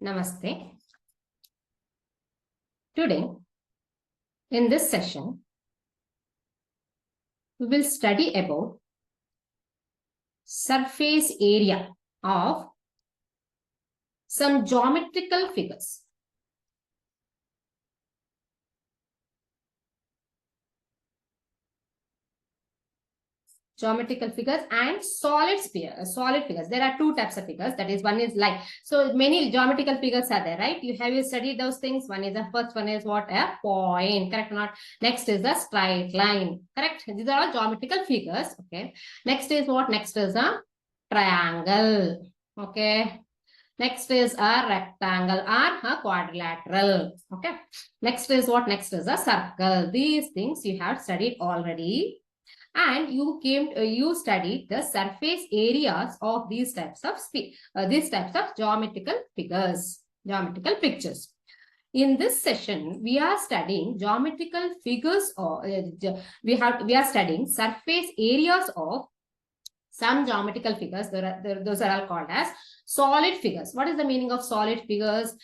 Namaste. Today, in this session, we will study about surface area of some geometrical figures. Geometrical figures and solid figures. There are two types of figures. That is, one is like, so many geometrical figures are there, right? Have you studied those things? One is the first one is what? A point, correct or not? Next is a straight line, correct? These are all geometrical figures, okay? Next is what? Next is a triangle, okay? Next is a rectangle or a quadrilateral, okay? Next is what? Next is a circle. These things you have studied already. And you studied the surface areas of these types of geometrical figures, geometrical pictures. In this session, we are studying geometrical figures, or we are studying surface areas of some geometrical figures. Those are all called as solid figures. What is the meaning of solid figures?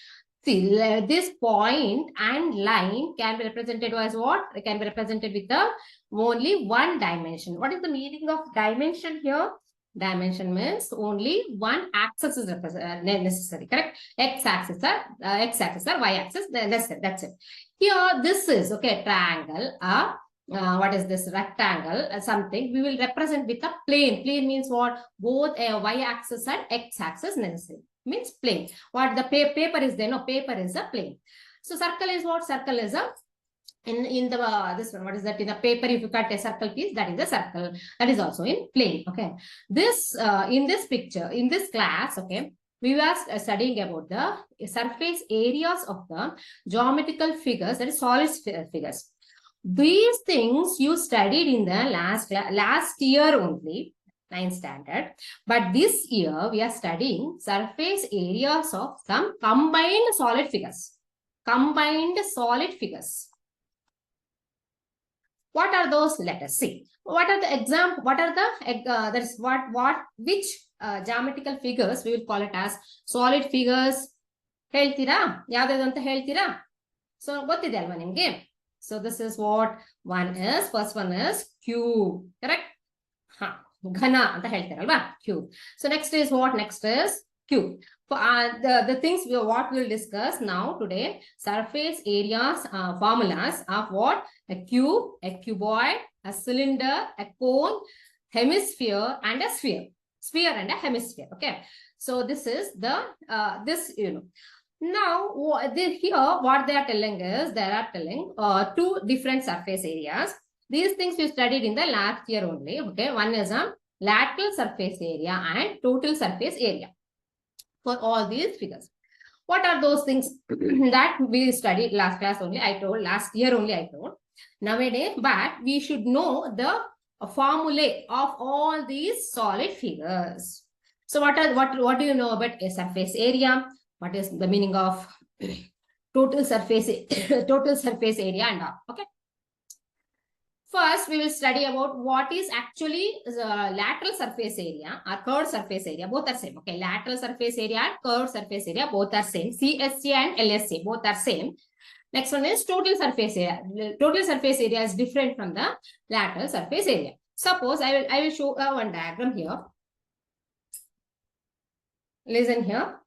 See, this point and line can be represented as what? It can be represented with only one dimension. What is the meaning of dimension here? Dimension means only one axis is necessary, correct? X-axis or Y-axis, necessary. That's it. Here, this is, okay, triangle, what is this? Rectangle, something. We will represent with a plane. Plane means what? Both a Y-axis and X-axis necessary. Means plane. What the paper is there? No, paper is a plane. So circle is what? Circle is a in the this one. What is that? In the paper, if you cut a circle piece, that is a circle. That is also in plane. Okay. This in this picture, in this class, okay, we were studying about the surface areas of the geometrical figures, that is solid figures. These things you studied in the last year only. 9th standard, but this year we are studying surface areas of some combined solid figures. Combined solid figures. What are those? Let us see. What are the what are the which geometrical figures we will call it as solid figures? Heltira? Yadadu anta heltira? So gottide alva nimge? So this is what first one is cube, correct? Ghana anta heltaralva, cube. So next is what? Next is cube. For the things what we will discuss now today, surface areas formulas of what? A cube, a cuboid, a cylinder, a cone, hemisphere, and a sphere. Sphere and a hemisphere. Okay. So this is the Now here what they are telling is they are telling two different surface areas. These things we studied in the last year only. Okay, one is a lateral surface area and total surface area for all these figures. What are those things that we studied last class only? Last year only I told. Nowadays, but we should know the formulae of all these solid figures. So what do you know about a surface area? What is the meaning of total surface area and all? Okay. First, we will study about what is actually lateral surface area or curved surface area. Both are same. Okay, lateral surface area and curved surface area both are same. CSA and LSA both are same. Next one is total surface area. Total surface area is different from the lateral surface area. Suppose I will show one diagram here. Listen here.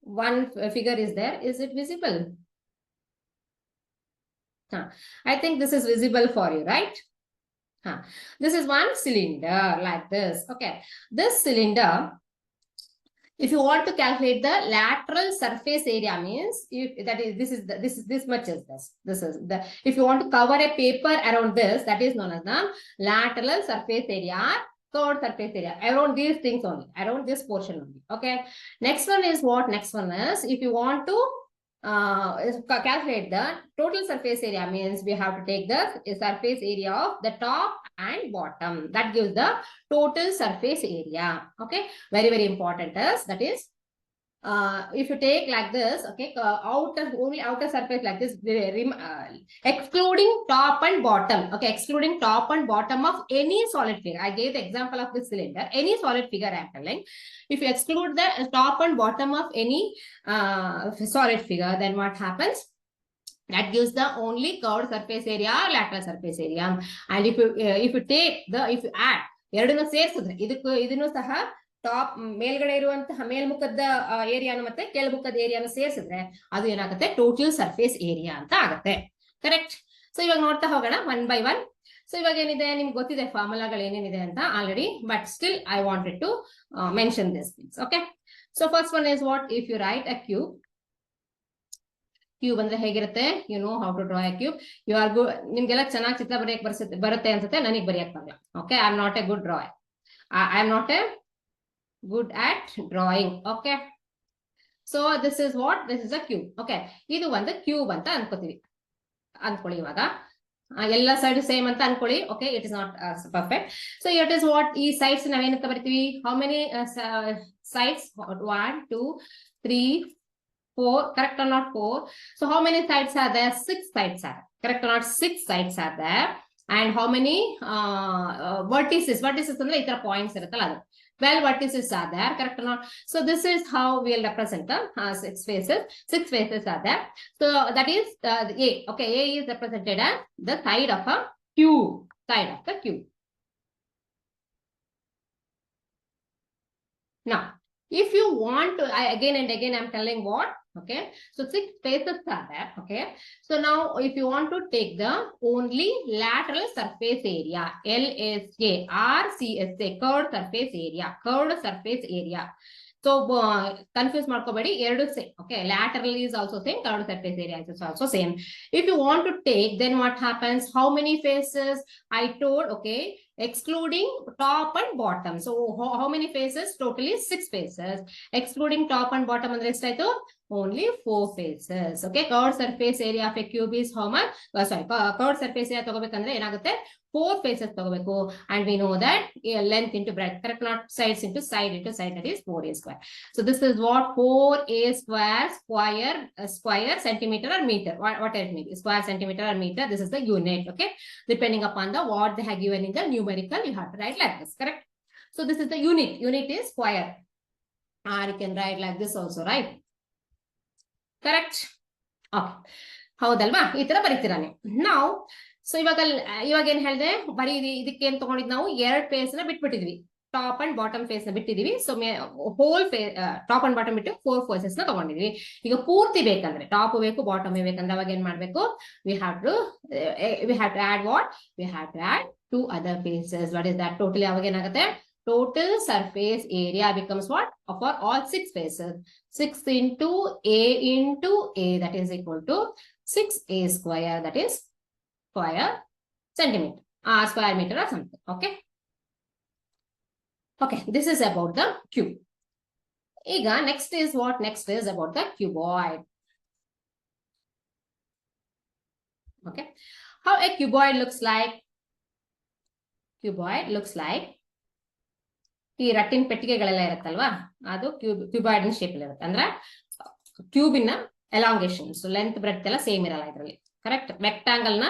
One figure is there. Is it visible? I think this is visible for you, right? This is one cylinder like this. Okay. This cylinder, if you want to calculate the lateral surface area, means this much is this. This is the, if you want to cover a paper around this, that is known as the lateral surface area, curved surface area, around these things only, around this portion only. Okay. Next one is what? Next one is, if you want to calculate the total surface area, means we have to take the surface area of the top and bottom. That gives the total surface area. Okay. Very, very important is, that is if you take like this, okay, only outer surface like this, excluding top and bottom, okay, excluding top and bottom of any solid figure. I gave the example of this cylinder, any solid figure I am telling. If you exclude the top and bottom of any solid figure, then what happens? That gives the only curved surface area or lateral surface area. And if you take the, if you add ಎರಡನ್ನು ಸೇರಿಸಿದ್ರೆ ಇದನ್ನು ಸಹ top ಮೇಲ್ಗಡೆ ಇರುವಂತಹ ಮೇಲ್ಮುಖದ ಏರಿಯಾನು ಮತ್ತೆ ಕೆಳಮುಖದ ಏರಿಯಾನು ಸೇರಿಸಿದ್ರೆ ಅದು ಏನಾಗುತ್ತೆ ಟೋಟಲ್ ಸರ್ಫೇಸ್ ಏರಿಯಾ ಅಂತ ಆಗುತ್ತೆ. ಕರೆಕ್ಟ್. ಸೊ ಇವಾಗ ನೋಡ್ತಾ ಹೋಗೋಣ ಒನ್ ಬೈ ಒನ್. ಸೊ ಇವಾಗ ಏನಿದೆ ನಿಮ್ಗೆ ಗೊತ್ತಿದೆ ಫಾರ್ಮುಲಾಗಳು ಏನೇನಿದೆ ಅಂತ already, but still I wanted to mention this things. Okay. So first one is what, if you write a cube, cube ಅಂದ್ರೆ ಹೇಗಿರುತ್ತೆ, you know how to draw a cube. You are good, ನಿಮ್ಗೆಲ್ಲ ಚೆನ್ನಾಗಿ ಚಿತ್ರ ಬರೆಯಕ್ ಬರುತ್ತೆ ಅನ್ಸುತ್ತೆ, ನನಗೆ ಬರೆಯಕ್ ಬರಲ್ಲ. Okay, I am not a good drawer, I am not a good at drawing. Okay, so this is what, this is a cube. Okay, ಇದು ಒಂದು ಕ್ಯೂಬ್ ಅಂತ ಅನ್ಕೋತೀವಿ, ಅನ್ಕೊಳ್ಳಿ. ಇವಾಗ ಎಲ್ಲ ಸೈಡ್ ಸೇಮ್ ಅಂತ ಅನ್ಕೊಳ್ಳಿ. Okay, it is not perfect. So it is what, ಈ sides ನಾವೇನಂತ ಬರಿತೀವಿ, how many sides, 1 2 3 4, correct or not 4? So how many sides are there? 6 sides are there, correct or not? 6 sides are there. And how many vertices ಅಂದ್ರೆ ಈ ತರ points ಇರುತ್ತಲ್ಲ ಅದು 12 vertices are there, correct or not? So this is how we will represent the 6 faces. 6 faces are there. So that is A. Okay, A is represented as the side of a cube. Side of the cube. Now, if you want to, again and again I'm telling what, okay, so 6 faces are there. Okay, so now if you want to take the only lateral surface area, LSA, RCSA, curved surface area. So confuse ಮಾಡ್ಕೋಬೇಡಿ, ಎರಡು same. Okay, lateral is also same, curved surface area is also same. If you want to take, then what happens, how many faces I told, okay, excluding top and bottom. So how many faces? Totally 6 faces. Excluding top and bottom ಅಂದ್ರೆ ಎಷ್ಟಾಯ್ತು? Only 4 faces. Okay, curved surface area of a cube is how much? Curved surface area ತಗೋಬೇಕಂದ್ರೆ ಏನಾಗುತ್ತೆ? 4 faces ತಗೋಬೇಕು. And we know that length into breadth, correct, not sides into side, that is 4a square. So this is what 4a square centimeter or meter, what it means, square centimeter or meter. This is the unit. Okay, depending upon the what they have given in the numerical, you have to write like this, correct? So this is the unit is square, or you can write like this also, right? Correct. Okay, ಹೌದಲ್ವಾ? ಈ ತರ ಬರೀತೀರಾ ನೀವು. Now, so ಇವಾಗ ಏನ್ ಹೇಳಿದೆ, ಬರೀ ಇದಕ್ಕೆ ಏನ್ ತಗೊಂಡಿದ್ ನಾವು 2 ಫೇಸ್ ನ ಬಿಟ್ಬಿಟ್ಟಿದ್ವಿ, ಟಾಪ್ ಅಂಡ್ ಬಾಟಮ್ ಫೇಸ್ ನ ಬಿಟ್ಟಿದೀವಿ. So whole top and bottom ಬಿಟ್ಟು 4 ಫೇಸಸ್ ನ ತಗೊಂಡಿದ್ವಿ. ಈಗ ಪೂರ್ತಿ ಬೇಕಂದ್ರೆ, ಟಾಪ್ ಬೇಕು ಬಾಟಮ್ ಬೇಕಂದ್ರೆ ಅವಾಗ ಏನ್ ಮಾಡ್ಬೇಕು, we have to add what, we have to add 2 other faces. What is that? Totally ಅವಾಗ ಏನಾಗುತ್ತೆ, total surface area becomes what, for all 6 faces, 6 into a, that is equal to 6a square, that is square centimeter or square meter or something. Okay, okay, this is about the cube. Ega next is what, next is about the cuboid. Okay, how a cuboid looks like. Cuboid looks like, ಈ ರಟ್ಟಿನ ಪೆಟ್ಟಿಗೆಗಳೆಲ್ಲ ಇರುತ್ತಲ್ವಾ, ಅದು cuboid shape ಇರುತ್ತೆ. ಅಂದ್ರೆ ಕ್ಯೂಬಿನ elongation, so length breadth ಎಲ್ಲ same ಇರಲ್ಲ ಇದರಲ್ಲಿ, ಕರೆಕ್ಟ್? ರೆಕ್ಟಾಂಗಲ್ ನ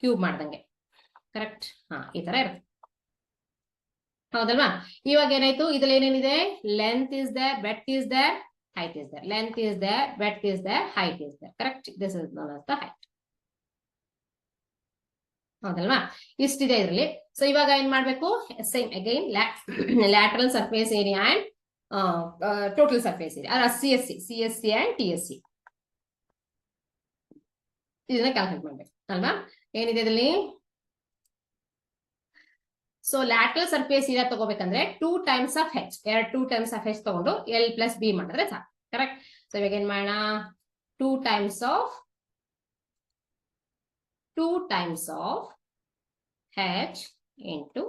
ಕ್ಯೂಬ್ ಮಾಡ್ದಂಗೆ, ಕರೆಕ್ಟ್? ಈ ತರ ಇರುತ್ತೆ, ಹೌದಲ್ವಾ? ಇವಾಗ ಏನಾಯ್ತು, ಇದ್ರಲ್ಲಿ ಏನೇನಿದೆ, length is there, breadth is there, height is there. Length is there, breadth is there, height is there, correct? This is known as the height. ಹೌದಲ್ವಾ? ಇಷ್ಟಿದೆ ಇದರಲ್ಲಿ. ಸೊ ಇವಾಗ ಏನ್ ಮಾಡ್ಬೇಕು, same again lateral surface area and total surface area, CSC and TSC ಇದನ್ನ calculate ಮಾಡ್ಬೇಕು ಅಲ್ವಾ? ಏನಿದೆ ಇದರಲ್ಲಿ, ಸೊ ಲ್ಯಾಟರಲ್ ಸರ್ಫೇಸ್ ಏರಿಯಾ ತಗೋಬೇಕಂದ್ರೆ 2 times of h, 2 times of h ತಗೊಂಡು L plus B ಮಾಡಿದ್ರೆ ಸಾಕು, ಕರೆಕ್ಟ್? ಸೊ ಇವಾಗ ಏನ್ ಮಾಡೋಣ, 2 times of h into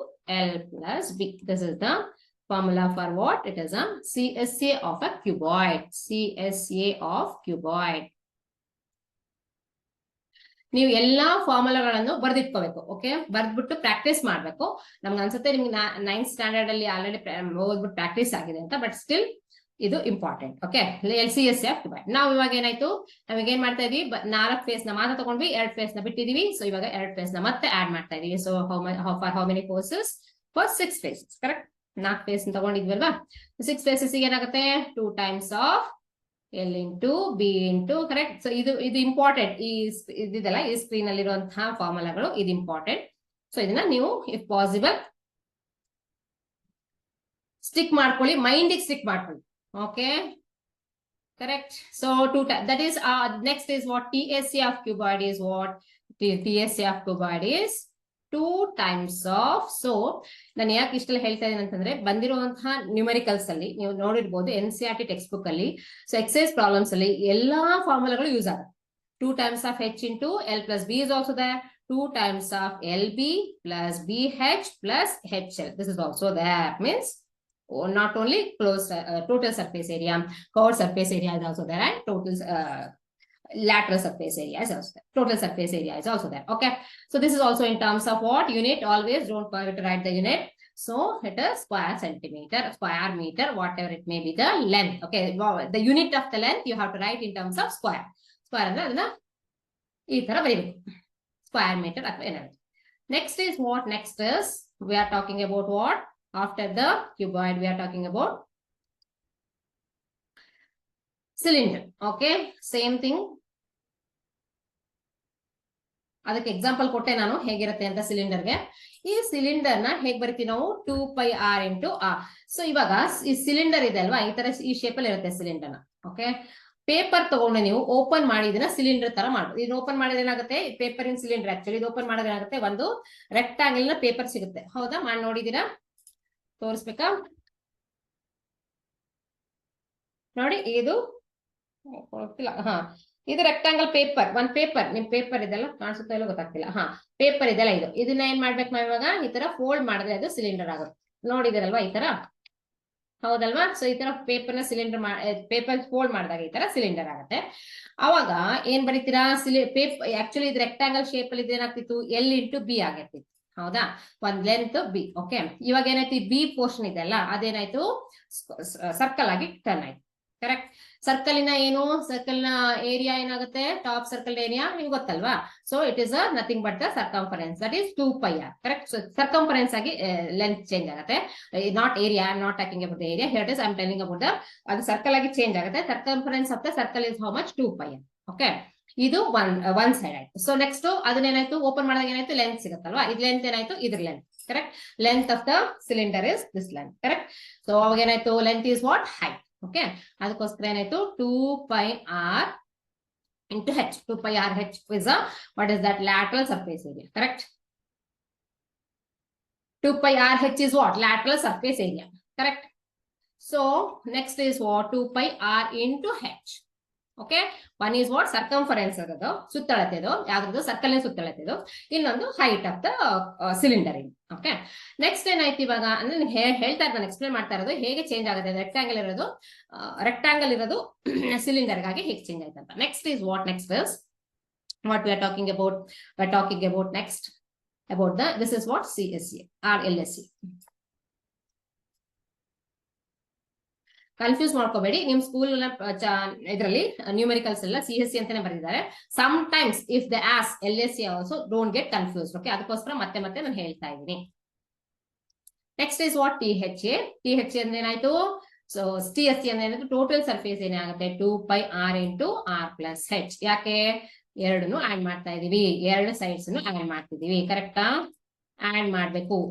L plus B. This is the formula for what? It is a CSA of a cuboid. CSA of cuboid. ನೀವು ಎಲ್ಲಾ ಫಾರ್ಮುಲಾಗಳನ್ನು ಬರೆದಿಟ್ಕೋಬೇಕು. Okay, ಬರ್ದ್ಬಿಟ್ಟು practice ಮಾಡ್ಬೇಕು. ನಮ್ಗೆ ಅನ್ಸುತ್ತೆ ನಿಮ್ಗೆ 9th ಸ್ಟ್ಯಾಂಡರ್ಡ್ ಅಲ್ಲಿ ಆಲ್ರೆಡಿ ಓದ್ಬಿಟ್ಟು ಪ್ರಾಕ್ಟೀಸ್ ಆಗಿದೆ ಅಂತ, ಬಟ್ ಸ್ಟಿಲ್ ಇದು ಇಂಪಾರ್ಟೆಂಟ್. Okay, LCSF cuboid. ನಾವು ಇವಾಗ ಏನಾಯ್ತು, ನಾವೀಗ ಏನ್ ಮಾಡ್ತಾ ಇದೀವಿ, 4 ಫೇಸ್ ನ ಮಾತ್ರ ತಗೊಂಡ್ವಿ, 2 ಫೇಸ್ ನ ಬಿಟ್ಟಿದೀವಿ. ಸೊ ಇವಾಗ 2 ಫೇಸ್ ನ ಮತ್ತೆ ಆಡ್ ಮಾಡ್ತಾ ಇದೀವಿ. So how many forces? For 6 faces. Correct, 4 face ತಗೊಂಡಿದ್ವಲ್ವಾ. 6 ಫೇಸಸ್ ಏನಾಗುತ್ತೆ, 2 times of L into B into, correct. So ಇದು ಇಂಪಾರ್ಟೆಂಟ್. ಇದೆಲ್ಲ ಈ ಸ್ಕ್ರೀನ್ ಅಲ್ಲಿ ಇರುವಂತಹ ಫಾರ್ಮುಲಾಗಳು, ಇದು ಇಂಪಾರ್ಟೆಂಟ್. ಸೊ ಇದನ್ನ ನೀವು ಇಫ್ ಪಾಸಿಬಲ್ ಸ್ಟಿಕ್ ಮಾಡ್ಕೊಳ್ಳಿ, ಮೈಂಡ್ ಸ್ಟಿಕ್ ಮಾಡ್ಕೊಳ್ಳಿ. Okay, correct. So that is next is what TSA of cuboid is what TSA of cuboid is 2 times of. So ನಾನು ಯಾಕೆ ಇಷ್ಟೆಲ್ಲ ಹೇಳ್ತಾ ಇದ್ದೀನಿ ಅಂತಂದ್ರೆ, ಬಂದಿರುವಂತಹ ನ್ಯೂಮರಿಕಲ್ಸ್ ಅಲ್ಲಿ ನೀವು ನೋಡಿರ್ಬೋದು NCERT ಟೆಕ್ಸ್ಟ್ ಬುಕ್ ಅಲ್ಲಿ. ಸೊ ಎಕ್ಸೈಸ್ ಪ್ರಾಬ್ಲಮ್ಸ್ ಅಲ್ಲಿ ಎಲ್ಲಾ ಫಾರ್ಮುಲಾಗಳು ಯೂಸ್ ಆಗುತ್ತೆ. 2 times of H into L plus B is also there. 2 times of LB plus BH plus HL. This is also there. Means not only closed total surface area, curved surface area is also there, and total lateral surface area is also there. Total surface area is also there. Okay, so this is also in terms of what unit. Always don't forget to write the unit. So it is square centimeter, square meter, whatever it may be the length. Okay, the unit of the length you have to write in terms of square. Square ಅಂದ್ರೆ ಅದನ್ನ ಈ ತರ ಬರೀಬೇಕು, square meter ಅಥವಾ ಏನಾದ್ರು. Next is what? Next is we are talking about what? After the cuboid, we are talking about cylinder. Okay, same thing. ಅದಕ್ಕೆ example ಕೊಟ್ಟೆ ನಾನು ಹೇಗಿರುತ್ತೆ ಅಂತ ಸಿಲಿಂಡರ್ಗೆ. ಈ ಸಿಲಿಂಡರ್ ನ ಹೇಗ್ ಬರಿತೀವಿ ನಾವು, 2πr ಇಂಟು r. ಸೊ ಇವಾಗ ಈ ಸಿಲಿಂಡರ್ ಇದೆ ಅಲ್ವಾ, ಈ ತರ ಈ ಶೇಪ್ ಅಲ್ಲಿ ಇರುತ್ತೆ ಸಿಲಿಂಡರ್ ನ. ಓಕೆ, ಪೇಪರ್ ತಗೊಂಡು ನೀವು ಓಪನ್ ಮಾಡಿ ಇದನ್ನ ಸಿಲಿಂಡರ್ ತರ ಮಾಡ್ಬೋದು. ಇದನ್ನ ಓಪನ್ ಮಾಡಿದ್ರೆ ಏನಾಗುತ್ತೆ, ಪೇಪರ್ ಇನ್ ಸಿಲಿಂಡರ್. ಆಕ್ಚುಲಿ ಇದು ಓಪನ್ ಮಾಡಿದ್ರೆ ಏನಾಗುತ್ತೆ, ಒಂದು ರೆಕ್ಟಾಂಗಲ್ ನ ಪೇಪರ್ ಸಿಗುತ್ತೆ. ಹೌದಾ, ಮಾಡಿ ನೋಡಿದೀರಾ? ತೋರಿಸ್ಬೇಕಾ? ನೋಡಿ, ಇದು ಹಾ, ಇದು ರೆಕ್ಟಾಂಗಲ್ ಪೇಪರ್. ಒಂದ್ ಪೇಪರ್, ನಿಮ್ ಪೇಪರ್ ಇದೆಲ್ಲ ಕಾಣಿಸುತ್ತಾ ಇಲ್ಲ ಗೊತ್ತಾಗ್ತಿಲ್ಲ. ಹಾ, ಪೇಪರ್ ಇದೆಲ್ಲ ಇದು. ಇದನ್ನ ಏನ್ ಮಾಡ್ಬೇಕು ನಾವು ಇವಾಗ, ಈ ತರ ಫೋಲ್ಡ್ ಮಾಡಿದ್ರೆ ಅದು ಸಿಲಿಂಡರ್ ಆಗುತ್ತೆ. ನೋಡಿದಿರಲ್ವಾ ಈ ತರ? ಹೌದಲ್ವಾ? ಸೊ ಈ ತರ ಪೇಪರ್ ನ ಸಿಲಿಂಡರ್ ಪೇಪರ್ ಫೋಲ್ಡ್ ಮಾಡಿದಾಗ ಈ ತರ ಸಿಲಿಂಡರ್ ಆಗುತ್ತೆ. ಅವಾಗ ಏನ್ ಬರೀತೀರಾ, ಪೇಪರ್ ಆಕ್ಚುಲಿ ಇದು ರೆಕ್ಟಾಂಗಲ್ ಶೇಪ್ ಅಲ್ಲಿ ಏನಾಗ್ತಿತ್ತು, L ಇಂಟು B ಆಗಿರ್ತಿತ್ತು. ಹೌದಾ, ಒಂದ್ ಲೆಂತ್ B. ಓಕೆ, ಇವಾಗ ಏನಾಯ್ತು, ಈ B ಪೋರ್ಷನ್ ಇದೆಲ್ಲ ಅದೇನಾಯ್ತು, ಸರ್ಕಲ್ ಆಗಿ ಟರ್ನ್ ಆಯ್ತು. ಕರೆಕ್ಟ್. ಸರ್ಕಲ್ ಇನ ಏನು, ಸರ್ಕಲ್ ನ ಏರಿಯಾ ಏನಾಗುತ್ತೆ, ಟಾಪ್ ಸರ್ಕಲ್ ಏರಿಯಾ ನಿಮ್ಗೆ ಗೊತ್ತಲ್ವಾ. So it is nothing but the circumference, that is 2πr. Correct. So circumference ಆಗಿ ಲೆಂತ್ ಚೇಂಜ್ ಆಗುತ್ತೆ, not area. I am not talking about the area here. It is I am telling about the, ಅದು circle ಆಗಿ change ಆಗುತ್ತೆ. Circumference of the circle is how much, 2πr. Okay, ಇದು one side ಆಯ್ತು. So next ಅದನ್ನೇನಾಯ್ತು, open ಮಾಡಿದಾಗ ಏನಾಯ್ತು, length ಸಿಗುತ್ತಲ್ವಾ. ಇದು length ಏನಾಯ್ತು, ಇದ್ರ length. Correct. Length of the cylinder is this length. Correct. So ಅವಾಗ ಏನಾಯ್ತು, length is what, height. Okay, ಅದಕ್ಕೋಸ್ಕರ ಏನಾಯ್ತು, 2πr into h. 2πr h is what is that, lateral surface area. Correct. 2πr h is what, lateral surface area. Correct. So next is what, 2πr into h. Okay, one is what, circumference ಅದದು, ಸುತ್ತಳತೆ ಅದು ಯಾವ್ದು, circle ಸುತ್ತಳತೆ ಇದು. ಇನ್ನೊಂದು height of the cylinder. Okay, next ಏನಾಯ್ತು ಇವಾಗ ಅಂದ್ರೆ ಹೇಳ್ತಾ ಇರೋದು, ಎಕ್ಸ್ಪ್ಲೇನ್ ಮಾಡ್ತಾ ಇರೋದು ಹೇಗೆ ಚೇಂಜ್ ಆಗುತ್ತೆ. ರೆಕ್ಟಾಂಗಲ್ ಇರೋದು ಸಿಲಿಂಡರ್ ಗಾಗಿ ಹೇಗೆ ಚೇಂಜ್ ಆಯ್ತು ಅಂತ. Next is what, next is what we are talking about. We are talking about next about the, this is what, CSE or LSE. Confuse ಮಾಡ್ಕೋಬೇಡಿ, ನಿಮ್ ಸ್ಕೂಲ್ ಇದರಲ್ಲಿ ನ್ಯೂಮರಿಕಲ್ಸ್ ಎಲ್ಲ CSE ಅಂತಾನೆ ಬರೆದಿದ್ದಾರೆ. Sometimes if the as LSE also, don't get confuse. Okay, ಅದಕ್ಕೋಸ್ಕರ ಮತ್ತೆ ನಾನು ಹೇಳ್ತಾ ಇದ್ದೀನಿ. Next is what, THA. THA ಅಂದ್ರೆ ಏನಾಯ್ತು, ಸೊ TSE ಅಂದ್ರೆ ಏನಾಯ್ತು, ಟೋಟಲ್ ಸರ್ಫೇಸ್ ಏನಾಗುತ್ತೆ, 2πr into r plus h. ಯಾಕೆ, ಎರಡನ್ನು ಆಡ್ ಮಾಡ್ತಾ ಇದೀವಿ, ಎರಡು ಸೈಡ್ಸ್ ಆಡ್ ಮಾಡ್ತಿದೀವಿ. ಕರೆಕ್ಟಾ, ಆಡ್ ಮಾಡ್ಬೇಕು.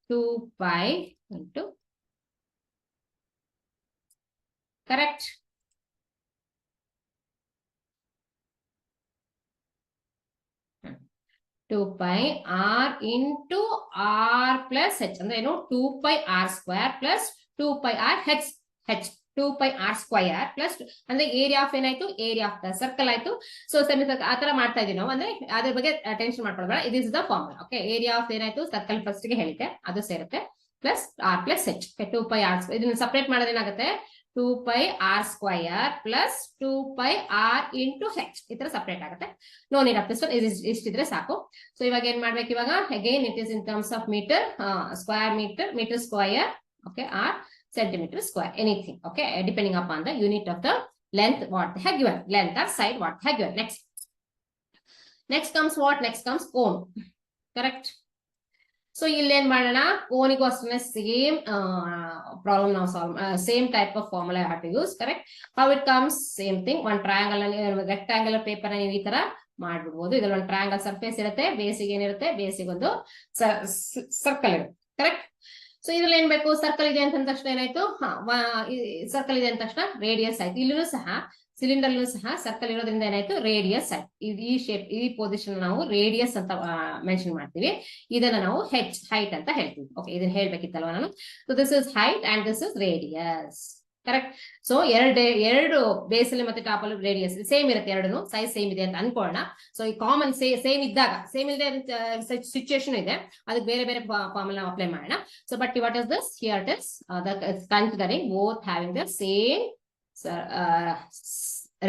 2π into, correct. Two pi r into r plus h. ಅಂದ್ರೆ ಏನು, 2πr square plus 2πr h. 2πr square plus ಅಂದ್ರೆ ಏರಿಯಾ ಆಫ್ ಏನಾಯ್ತು, ಏರಿಯಾ ಆಫ್ ದ ಸರ್ಕಲ್ ಆಯ್ತು. ಸೊ ಸೆಮಿ ಸರ್ಕಲ್ ಆತರ ಮಾಡ್ತಾ ಇದೀವಿ ನಾವು. ಅಂದ್ರೆ ಅದ್ರ ಬಗ್ಗೆ ಟೆನ್ಷನ್ ಮಾಡ್ಕೊಳ್ಬೇಡ, it is the formula. Okay, area of ಏನಾಯ್ತು, ಸರ್ಕಲ್ ಫಸ್ಟ್ ಗೆ ಹೇಳಿದ್ದೆ, ಅದು ಸೇರುತ್ತೆ, plus r plus h. 2πr, ಇದನ್ನ ಸಪರೇಟ್ ಮಾಡಿದ್ರೆ ಏನಾಗುತ್ತೆ, 2πr square plus 2πr into h. ಈ ತರ ಸಪರೇಟ್ ಆಗುತ್ತೆ. No need of this one, ಇಷ್ಟಿದ್ರೆ ಸಾಕು. ಸೊ ಇವಾಗ ಏನ್ ಮಾಡ್ಬೇಕು, ಇವಾಗ again it is in terms of metre, square metre, metre square. Okay, or centimeter square, anything. Okay, depending upon the unit of the length what they have given, length or side what they have given. Next comes what? Next comes cone. Correct. So ಇಲ್ಲಿ ಏನ್ ಮಾಡೋಣ, ಕೋನಿಗೂ ಅಷ್ಟೇ same problem ನಾವು solve, same type of formula have to use. Correct. How it comes? Same thing. ಒಂದು triangle ಅಲ್ಲಿ rectangular paper ನೀವು ಈ ತರ ಮಾಡ್ಬಿಡ್ಬೋದು. ಇದ್ರಲ್ಲಿ ಒಂದು ಟ್ರಯಾಂಗಲ್ ಸರ್ಫೇಸ್ ಇರುತ್ತೆ, ಬೇಸಿಗೆ ಏನಿರುತ್ತೆ, ಬೇಸಿಗೆ ಒಂದು ಸರ್ಕಲ್ ಇರುತ್ತೆ. ಕರೆಕ್ಟ್. ಸೊ ಇದ್ರಲ್ಲಿ ಏನ್ ಬೇಕು? ಸರ್ಕಲ್ ಇದೆ ಅಂತ ತಕ್ಷಣ ಏನಾಯ್ತು? ಸರ್ಕಲ್ ಇದೆ ಅಂತ ತಕ್ಷಣ ರೇಡಿಯಸ್ ಆಯ್ತು. ಇಲ್ಲೂ ಸಹ ಸಿಲಿಂಡರ್ ಸಹ ಸರ್ಕಲ್ ಇರೋದ್ರಿಂದ ಏನಾಯ್ತು? ರೇಡಿಯಸ್ ಆಯ್ತು. ಈ ಶೇಪ್, ಈ ಪೊಸಿಷನ್ ನಾವು ರೇಡಿಯಸ್ ಅಂತ ಮೆನ್ಷನ್ ಮಾಡ್ತೀವಿ. ಇದನ್ನ ನಾವು ಹೆಚ್, ಹೈಟ್ ಅಂತ ಹೇಳ್ತೀವಿ. ಓಕೆ, ಇದನ್ನ ಹೇಳ್ಬೇಕಿತ್ತಲ್ವಾ ನಾನು. So this is height and this is radius. Correct. So ಎರಡು ಬೇಸ್ ಅಲ್ಲಿ ಮತ್ತೆ ಟಾಪ್ ಅಲ್ಲಿ ರೇಡಿಯಸ್ ಸೇಮ್ ಇರುತ್ತೆ, ಎರಡು ಸೈಜ್ ಸೇಮ್ ಇದೆ ಅಂತ ಅನ್ಕೊಳ್ಳೋಣ. ಸೊ ಈ ಕಾಮನ್ ಸೇಮ್ ಇದ್ದಾಗ, ಸೇಮ್ ಇಲ್ಲದೆ ಸಿಚುಯೇಷನ್ ಇದೆ, ಅದಕ್ಕೆ ಬೇರೆ ಬೇರೆ ಫಾರ್ಮುಲಾ ನಾವು ಅಪ್ಲೈ ಮಾಡೋಣ. So but what is this? Here it is considering both having the same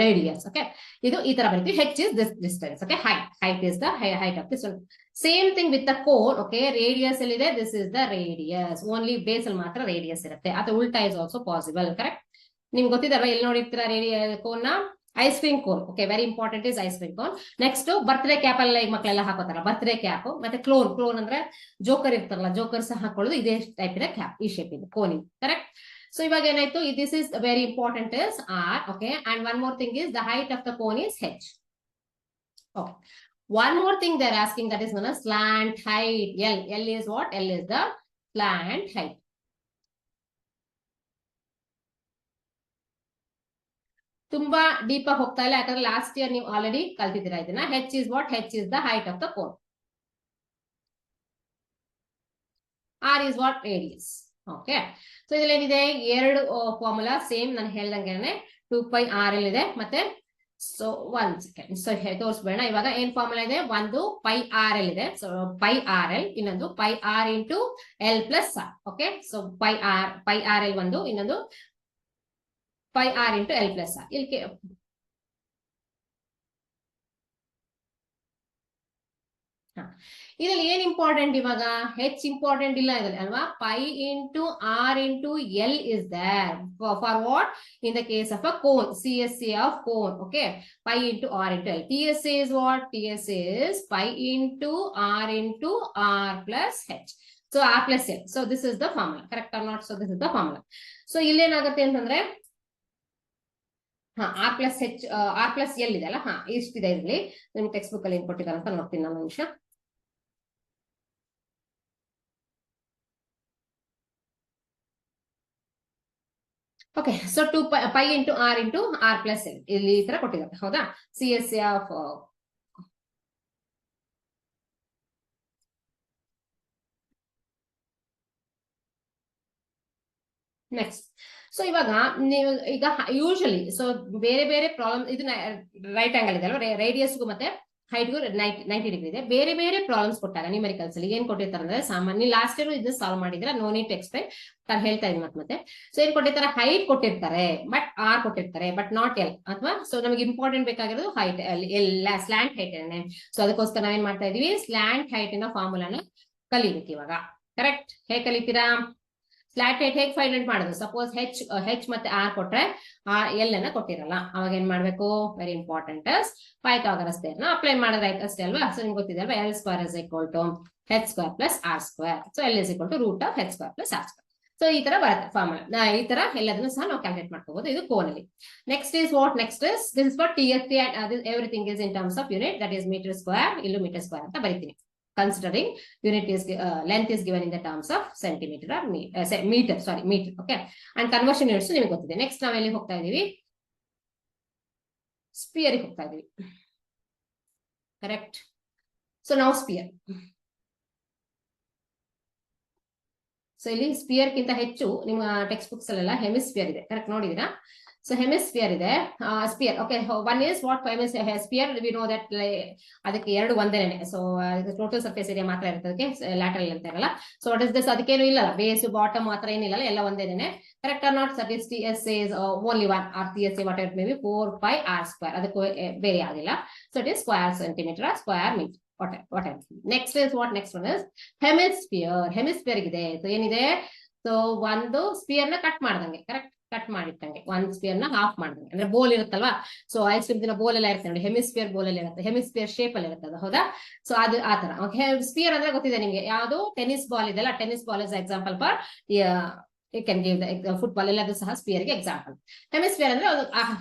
radius. Okay, idu ee tara bariti. H is this distance. Okay, height is the height of this one. Same thing with the cone. Okay, radius ellide, this is the radius. Only base al matra radius irutte. Ata ulta is also possible. Correct. ನಿಮ್ಗೆ ಗೊತ್ತಿದಲ್ವಾ, ಎಲ್ಲಿ ನೋಡಿರ್ತೀರಾ cone ನ? Ice cream cone. Okay, very important is ice cream cone. Next birthday cap ಎಲ್ಲ ಈಗ ಮಕ್ಕಳೆಲ್ಲ ಹಾಕೋತಾರ, birthday cap. ಮತ್ತೆ clown ಅಂದ್ರೆ joker ಇರ್ತಾರಲ್ಲ, ಜೋಕರ್ ಸಹ ಹಾಕೊಳ್ಳೋದು ಇದೇ ಟೈಪ್ ಇದೆ ಕ್ಯಾಪ್, ಈ ಶೇಪ್ ಇದೆ ಕೋನ್. ಕರೆಕ್ಟ್. So ಇವಾಗ ಏನಾಯ್ತು? This is very important is R. Okay, and one more thing is the height of the cone is H. Okay, one more thing they're asking, that is known as slant height. L is what? L is the slant height. ತುಂಬಾ deep ಆಗಿ ಹೋಗ್ತಾ ಇಲ್ಲ, ಯಾಕಂದ್ರೆ last year ನೀವು already ಕಲ್ತಿದ್ದೀರಾ ಇದನ್ನ. H is what? H is the height of the cone. R is what? Radius. Okay. So ಇದ್ರಲ್ಲಿ ಏನಿದೆ? ಎರಡು ಫಾರ್ಮುಲಾ ಸೇಮ್ ನಾನು ಹೇಳ್ದಂಗೆ 2πRL ಇದೆ. ಮತ್ತೆ ಸೊ 1 ಸೆಕೆಂಡ್, ಸೊ ತೋರಿಸ್ಬೇಡ. ಇವಾಗ ಏನ್ ಫಾರ್ಮುಲಾ ಇದೆ? ಒಂದು πRL ಇದೆ. ಸೊ πRL, ಇನ್ನೊಂದು πR into L plus R. Okay, so πRL ಒಂದು, ಇನ್ನೊಂದು πR into L plus R. ಇಲ್ಲಿ ಇದರಲ್ಲಿ ಏನ್ ಇಂಪಾರ್ಟೆಂಟ್ ಇವಾಗ? ಹೆಚ್ ಇಂಪಾರ್ಟೆಂಟ್ ಇಲ್ಲ ಇದರಲ್ಲಿ ಅಲ್ವಾ? Pi into r into l is there for what? In the case of a cone, CSA of cone. Okay, pi into r into l. TSA is what? TSA is pi into r into r plus h. So r plus l. So this is the formula. Correct or not? So this is the formula. So ಇಲ್ಲೇನಾಗುತ್ತೆ ಅಂತಂದ್ರೆ R plus ಹೆಚ್, R plus L ಇದೆ ಅಲ್ಲ, ಇಷ್ಟಿದೆ. ಇರಲಿ, ನಿಮ್ಗೆ text book ಅಲ್ಲಿ ಏನ್ ಕೊಟ್ಟಿದ್ದಾರೆ ಅಂತ ನೋಡ್ತೀನಿ ನಾನು ನಿಮಿಷ. Okay, so 2 pi into r plus l ಇಲ್ಲಿ ಈ ತರ ಕೊಟ್ಟಿದ್ದಾರೆ. ಹೌದಾ? CSA of next. ಸೊ ಇವಾಗ ನೀವು ಈಗ ಯೂಶಲಿ ಸೊ ಬೇರೆ ಬೇರೆ ಪ್ರಾಬ್ಲಮ್, ಇದನ್ನ ರೈಟ್ ಆಂಗಲ್ ಇದೆ ಅಲ್ವಾ, ರೇಡಿಯಸ್ಗೂ ಮತ್ತೆ ಹೈಟ್ಗೂ 90 ಡಿಗ್ರಿ ಇದೆ. ಬೇರೆ ಬೇರೆ ಪ್ರಾಬ್ಲಮ್ಸ್ ಕೊಟ್ಟಾಗ ನ್ಯೂಮೆರಿಕಲ್ಸ್ ಅಲ್ಲಿ ಏನ್ ಕೊಟ್ಟಿರ್ತಾರೆ ಅಂದ್ರೆ, ಸಾಮಾನ್ಯ ಲಾಸ್ಟ್ ಇಯರ್ ಇದು ಸಾಲ್ವ್ ಮಾಡಿದ್ರೆ ನೋ ನೀಡ್ ಟು ಎಕ್ಸ್ಪ್ಲೈನ್, ನಾನು ಹೇಳ್ತಾ ಇದ್ದೀನಿ ಮತ್ತೆ. ಸೊ ಏನ್ ಕೊಟ್ಟಿರ್ತಾರೆ? ಹೈಟ್ ಕೊಟ್ಟಿರ್ತಾರೆ, ಬಟ್ ಆರ್ ಕೊಟ್ಟಿರ್ತಾರೆ, ಬಟ್ ನಾಟ್ ಎಲ್. ಅಥವಾ ಸೊ ನಮಗೆ ಇಂಪಾರ್ಟೆಂಟ್ ಬೇಕಾಗಿರೋದು ಹೈಟ್, ಎಲ್ಲ ಸ್ಲ್ಯಾಂಟ್ ಹೈಟ್. ಸೊ ಅದಕ್ಕೋಸ್ಕರ ನಾವೇನ್ ಮಾಡ್ತಾ ಇದೀವಿ? ಸ್ಲ್ಯಾಂಟ್ ಹೈಟ್ ಇನ ಫಾರ್ಮುಲಾನ ಕಲಿಬೇಕು ಇವಾಗ. ಕರೆಕ್ಟ್. ಹೇಗೆ ಕಲಿತೀರಾ? ಸ್ಲ್ಯಾಂಟ್ ಹೈಟ್ ಹೇಗೆ ಫೈಂಡ್ ಮಾಡೋದು? ಸಪೋಸ್ ಹೆಚ್ ಮತ್ತೆ ಆರ್ ಕೊಟ್ರೆ ಎಲ್ ಅನ್ನ ಕೊಟ್ಟಿರಲ್ಲ, ಅವಾಗ ಏನ್ ಮಾಡ್ಬೇಕು? Very important, Pythagoras theorem apply ಮಾಡೋದು ಅಷ್ಟೇ ಅಲ್ವಾ? ಸೊ ನಿಮ್ಗೆ ಗೊತ್ತಿದೆ ಅಲ್ವಾ, L square is equal to h square plus r square. So L is equal to root of h square plus r square. So ಈ ತರ ಬರುತ್ತೆ ಫಾರ್ಮುಲಾ. ಈ ತರ ಎಲ್ಲದನ್ನು ಸಹ ನಾವು ಕ್ಯಾಲ್ಕುಲೇಟ್ ಮಾಡ್ಕೋಬಹುದು. ಇದು ಕೋನ್ ಅಲ್ಲಿ. Next is what? Next is this is for TSA and everything is in terms of unit, that is meter square. ಇಲ್ಲೂ ಮೀಟರ್ ಸ್ಕ್ವೇರ್ ಅಂತ ಬರೀತೀನಿ. Considering unit is length is given in the terms of centimeter or meter. Okay, and conversion units ನಿಮಗೆ ಗೊತ್ತಿದೆ. Next ನಾವು ಎಲ್ಲಿ ಹೋಗ್ತಾ ಇದೀವಿ? Sphere ಹೋಗ್ತಾ ಇದೀವಿ. ಕರೆಕ್ಟ್. ಸೊ ನಾವು ಸ್ಪಿಯರ್, ಸೊ ಇಲ್ಲಿ ಸ್ಪಿಯರ್ ಗಿಂತ ಹೆಚ್ಚು ನಿಮ್ಮ ಟೆಕ್ಸ್ಟ್ ಬುಕ್ಸ್ ಅಲ್ಲೆಲ್ಲ ಹೆಮಿಸ್ಫಿಯರ್ ಇದೆ. ಕರೆಕ್ಟ್, ನೋಡಿದೀರಾ? ಸೊ ಹೆಮಿಸ್ಫಿಯರ್ ಇದೆ, sphere. Okay, one is what? Sphere we know that ಅದಕ್ಕೆ ಎರಡು ಒಂದೇನೆ. ಸೊ ಟೋಟಲ್ ಸರ್ಫೇಸ್ ಏರಿಯಾ ಮಾತ್ರ ಇರ್ತದೆ, ಲ್ಯಾಟರಲ್ ಅಂತ ಇರಲ್ಲ. So what is this? ಅದಕ್ಕೇನು ಇಲ್ಲ, ಬೇಸ್ ಬಾಟಮ್ ಮಾತ್ರ ಏನಿಲ್ಲ, ಎಲ್ಲ ಒಂದೇನೆ. Correct or not? ಸಟ್ is TSA is only one, or TSA what it may be 4πr square. ಅದಕ್ಕೂ ಬೇರೆ ಯಾವ್ದಿಲ್ಲ. So it is square centimetre or square metre. What else? Next is what? Next one is hemisphere. Hemisphere ಇದೆ. So ಏನಿದೆ? So ಒಂದು spear ನ cut ಮಾಡ್ದಂಗೆ, correct, cut ಮಾಡಿಟ್ಟಂಗೆ, ಒಂದ್ spear ನ ಹಾಫ್ ಮಾಡ್ದಂಗೆ. ಅಂದ್ರೆ ಬೋಲ್ ಇರುತ್ತಲ್ವಾ, ಸೊ ಐಸ್ ಕ್ರೀಮ್ ದಿನ ಬೋಲ್ ಎಲ್ಲ ಇರುತ್ತೆ ನೋಡಿ, ಹೆಮಿಸ್ಪಿಯರ್ ಬೋಲ್ ಅಲ್ಲಿ ಇರುತ್ತೆ, ಹೆಮಿಸ್ಪಿಯರ್ ಶೇಪ್ ಅಲ್ಲಿ ಇರುತ್ತೆ ಅದು, ಹೌದಾ? ಸೊ ಅದು ಆ ತರ. ಓಕೆ, ಸ್ಪಿಯರ್ ಅಂದ್ರೆ ಗೊತ್ತಿದೆ ನಿಮ್ಗೆ, ಯಾವುದು ಟೆನ್ನಿಸ್ ಬಾಲ್ ಇದೆಲ್ಲ, tennis ball is example for you can give the football, ಎಲ್ಲದು ಸಹ ಸ್ಪಿಯರ್ ಗೆ ಎಕ್ಸಾಂಪಲ್. ಹೆಮಿಸ್ಪಿಯರ್ ಅಂದ್ರೆ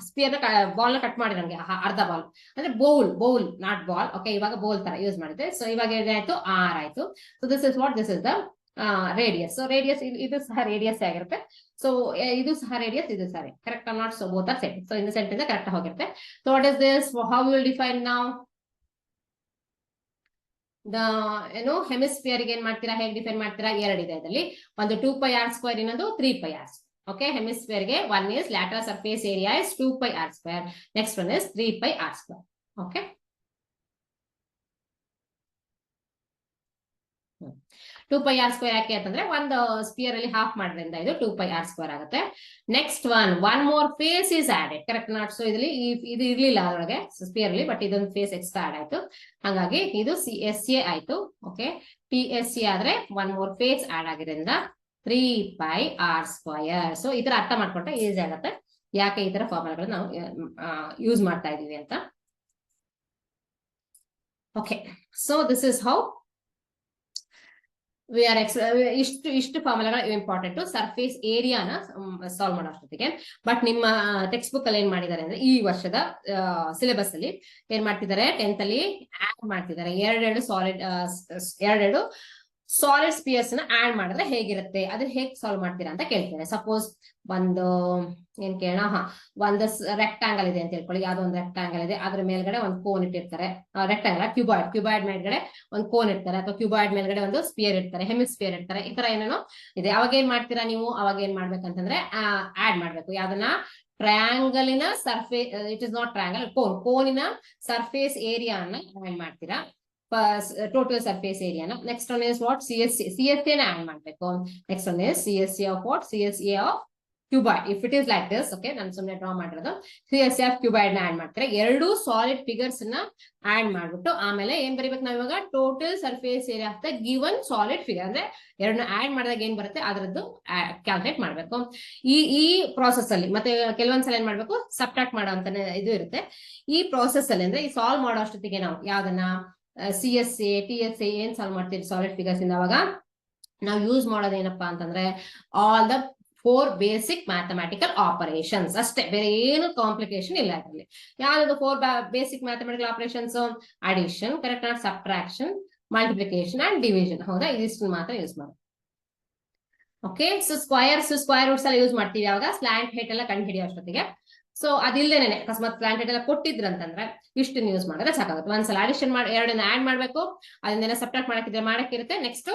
ಸ್ಪಿಯರ್ ನ ಬಾಲ್ ನ ಕಟ್ ಮಾಡಿರಂಗೆ, ಅರ್ಧ ಬಾಲ್ ಅಂದ್ರೆ bowl, bowl not ball. Okay, ಇವಾಗ ಬೋಲ್ ತರ ಯೂಸ್ ಮಾಡಿದ್ರೆ. ಸೊ ಇವಾಗ ಏನಾಯ್ತು, ಆರ್ ಆಯ್ತು. So this is what, this is the radius. So radius ಇದು ಸಹ ರೇಡಿಯಸ್ ಆಗಿರುತ್ತೆ. ಸೊ ಇದು ಸಹ ರೇಡಿಯಸ್, ಇದು ಸಹ correct not, so both are same. So in sentence correct ಹೋಗಿರುತ್ತೆ. So what is this, how will define ನಾವು ದ ಹೆಮಿಸ್ಫಿಯರ್ ಗೆ ಏನ್ ಮಾಡ್ತೀರಾ, ಹೇಗೆ ಡಿಫೈನ್ ಮಾಡ್ತೀರಾ? ಎರಡಿದೆ ಇದರಲ್ಲಿ, ಒಂದು 2πr², ಇನ್ನೊಂದು 3πr². ಓಕೆ, ಹೆಮಿಸ್ಫಿಯರ್ ಗೆ one is lateral surface area is 2πr², next one is 3πr². Okay, 2πr² ಯಾಕೆ ಅಂತಂದ್ರೆ ಒಂದು ಸ್ಪಿಯರ್ ಅಲ್ಲಿ ಹಾಫ್ ಮಾಡೋದ್ರಿಂದ ಇದು 2πr² ಆಗುತ್ತೆ. Next one more face is added, correct not? So ಇದರಲ್ಲಿ ಇದು ಇರ್ಲಿಲ್ಲ ಅದರೊಳಗೆ ಸ್ಪಿಯರ್ ಅಲ್ಲಿ, ಬಟ್ ಇದೊಂದು ಫೇಸ್ ಎಕ್ಸ್ಟ್ರಾ ಆಡ್ ಆಯ್ತು, ಹಾಗಾಗಿ ಇದು CSA ಆಯ್ತು. ಓಕೆ, TSA ಆದ್ರೆ ಒನ್ ಮೋರ್ ಫೇಸ್ ಆಡ್ ಆಗಿರೋದ್ರಿಂದ 3πr². ಸೊ ಈ ತರ ಅರ್ಥ ಮಾಡ್ಕೊಂಡ್ರೆ ಈಸಿ ಆಗುತ್ತೆ ಯಾಕೆ ಈ ತರ ಫಾರ್ಮುಲಾಗಳನ್ನ ನಾವು ಯೂಸ್ ಮಾಡ್ತಾ ಇದೀವಿ ಅಂತ. Okay, so this is how ಇಷ್ಟು ಫಾರ್ಮುಲಾಗಳು ಇಂಪಾರ್ಟೆಂಟ್ ಸರ್ಫೇಸ್ ಏರಿಯಾನ ಸಾಲ್ವ್ ಮಾಡೋ ಅಷ್ಟೊತ್ತಿಗೆ. ಬಟ್ ನಿಮ್ಮ ಟೆಕ್ಸ್ಟ್ ಬುಕ್ ಅಲ್ಲಿ ಏನ್ ಮಾಡಿದ್ದಾರೆ ಅಂದ್ರೆ, ಈ ವರ್ಷದ ಸಿಲೆಬಸ್ ಅಲ್ಲಿ ಏನ್ ಮಾಡ್ತಿದ್ದಾರೆ, 10th ಅಲ್ಲಿ ಆಡ್ ಮಾಡ್ತಿದ್ದಾರೆ ಎರಡೆರಡು ಸಾಲಿಡ್ ಸ್ಪಿಯರ್ಸ್ ನ ಆಡ್ ಮಾಡಿದ್ರೆ ಹೇಗಿರುತ್ತೆ, ಅದನ್ನ ಹೇಗೆ ಸಾಲ್ವ್ ಮಾಡ್ತೀರಾ ಅಂತ ಕೇಳ್ತಾರೆ. ಸಪೋಸ್ ಒಂದು ಏನ್ ಕೇಳೋಣ, ಒಂದು ರೆಕ್ಟಾಂಗಲ್ ಇದೆ ಅಂತ ಹೇಳ್ಕೊಳ್ಳಿ, ಯಾವ್ದೋ ಒಂದು ರೆಕ್ಟಾಂಗಲ್ ಇದೆ, ಅದ್ರ ಮೇಲ್ಗಡೆ ಒಂದು ಕೋನ್ ಇಟ್ಟಿರ್ತಾರೆ, ರೆಕ್ಟಾಂಗಲ್ ಕ್ಯೂಬಾಯ್ಡ್ ಮೇಲ್ಗಡೆ ಒಂದು ಕೋನ್ ಇರ್ತಾರೆ, ಅಥವಾ ಕ್ಯೂಬಾಯ್ಡ್ ಮೇಲ್ಗಡೆ ಒಂದು ಸ್ಪಿಯರ್ ಇರ್ತಾರೆ, ಹೆಮಿಸ್ಪಿಯರ್ ಇರ್ತಾರೆ, ಈ ತರ ಏನೇನೋ ಇದೆ. ಅವಾಗ ಏನ್ ಮಾಡ್ತೀರಾ ನೀವು, ಅವಾಗ ಏನ್ ಮಾಡ್ಬೇಕಂತಂದ್ರೆ ಆಡ್ ಮಾಡ್ಬೇಕು ಯಾವ್ದನ್ನ, ಟ್ರಯಾಂಗಲಿನ surface, it is not triangle, ಕೋನಿನ ಸರ್ಫೇಸ್ ಏರಿಯಾನ ಆಡ್ ಮಾಡ್ತೀರಾ, ಟೋಟಲ್ ಸರ್ಫೇಸ್ ಏರಿಯಾನ. Next one is what, CSA ನ ಆಡ್ ಮಾಡ್ಬೇಕು. Next one is CSA of what, CSA of cuboid. If it is like this, okay, ನಾನು ಸುಮ್ಮನೆ ಡ್ರಾ ಮಾಡಿರೋದು, CSA of cuboid ನ ಆಡ್ ಮಾಡ್ತಾರೆ, ಎರಡು ಸಾಲಿಡ್ ಫಿಗರ್ಸ್ ನ ಆಡ್ ಮಾಡ್ಬಿಟ್ಟು ಆಮೇಲೆ ಏನ್ ಬರೀಬೇಕು ನಾವು ಇವಾಗ, total surface area of the given solid figure, ಅಂದ್ರೆ ಎರಡನ್ನ ಆಡ್ ಮಾಡಿದಾಗ ಏನ್ ಬರುತ್ತೆ ಅದರದ್ದು ಕ್ಯಾಲ್ಕುಲೇಟ್ ಮಾಡ್ಬೇಕು. ಈ ಪ್ರಾಸೆಸ್ ಅಲ್ಲಿ ಮತ್ತೆ ಕೆಲವೊಂದ್ಸಲ ಏನ್ ಮಾಡ್ಬೇಕು, ಸಬ್ಟ್ರಾಕ್ಟ್ ಮಾಡೋ ಅಂತ ಇದು ಇರುತ್ತೆ. ಈ ಪ್ರಾಸೆಸ್ ಅಲ್ಲಿ ಅಂದ್ರೆ ಈ ಸಾಲ್ವ್ ಮಾಡೋ ಅಷ್ಟೊತ್ತಿಗೆ ನಾವು ಯಾವ್ದನ್ನ CSA TSA ಏನ್ ಸಾಲ್ವ್ ಮಾಡ್ತೀವಿ ಸಾಲಿಡ್ ಫಿಗರ್ಸ್ ಇಂದ, ಅವಾಗ ನಾವು ಯೂಸ್ ಮಾಡೋದೇನಪ್ಪಾ ಅಂತಂದ್ರೆ all the 4 basic mathematical operations ಅಷ್ಟೇ, ಬೇರೆ ಏನು ಕಾಂಪ್ಲಿಕೇಶನ್ ಇಲ್ಲ ಅದರಲ್ಲಿ. ಯಾವ್ದು 4 basic mathematical operations, addition, correct not, subtraction, multiplication and division, ಹೌದಾ? ಇದಿಷ್ಟು ಮಾತ್ರ ಯೂಸ್ ಮಾಡಿ. ಓಕೆ, ಸೊ ಸ್ಕ್ವಯರ್ ರೂಟ್ಸ್ ಎಲ್ಲ ಯೂಸ್ ಮಾಡ್ತೀವಿ ಯಾವಾಗ, ಸ್ಲಾಂಟ್ ಹೇಟ್ ಎಲ್ಲ ಕಂಡು ಹಿಡಿಯೋ ಅಷ್ಟೊತ್ತಿಗೆ. ಸೊ ಅದಿಲ್ದೇನೆ ಅಕಸ್ಮಾತ್ ಸ್ಲಾಂಟ್ ಹೇಟ್ ಎಲ್ಲ ಕೊಟ್ಟಿದ್ರಂತಂದ್ರೆ ಇಷ್ಟನ್ನ ಯೂಸ್ ಮಾಡಿದ್ರೆ ಸಾಕಾಗುತ್ತೆ. ಒಂದ್ಸಲ ಅಡಿಷನ್ ಮಾಡಿ ಎರಡನ್ನ ಆಡ್ ಮಾಡ್ಬೇಕು, ಅದನ್ನೆಲ್ಲ ಸಬ್ಟ್ರಾಕ್ಟ್ ಮಾಡಕ್ಕಿರುತ್ತೆ. Next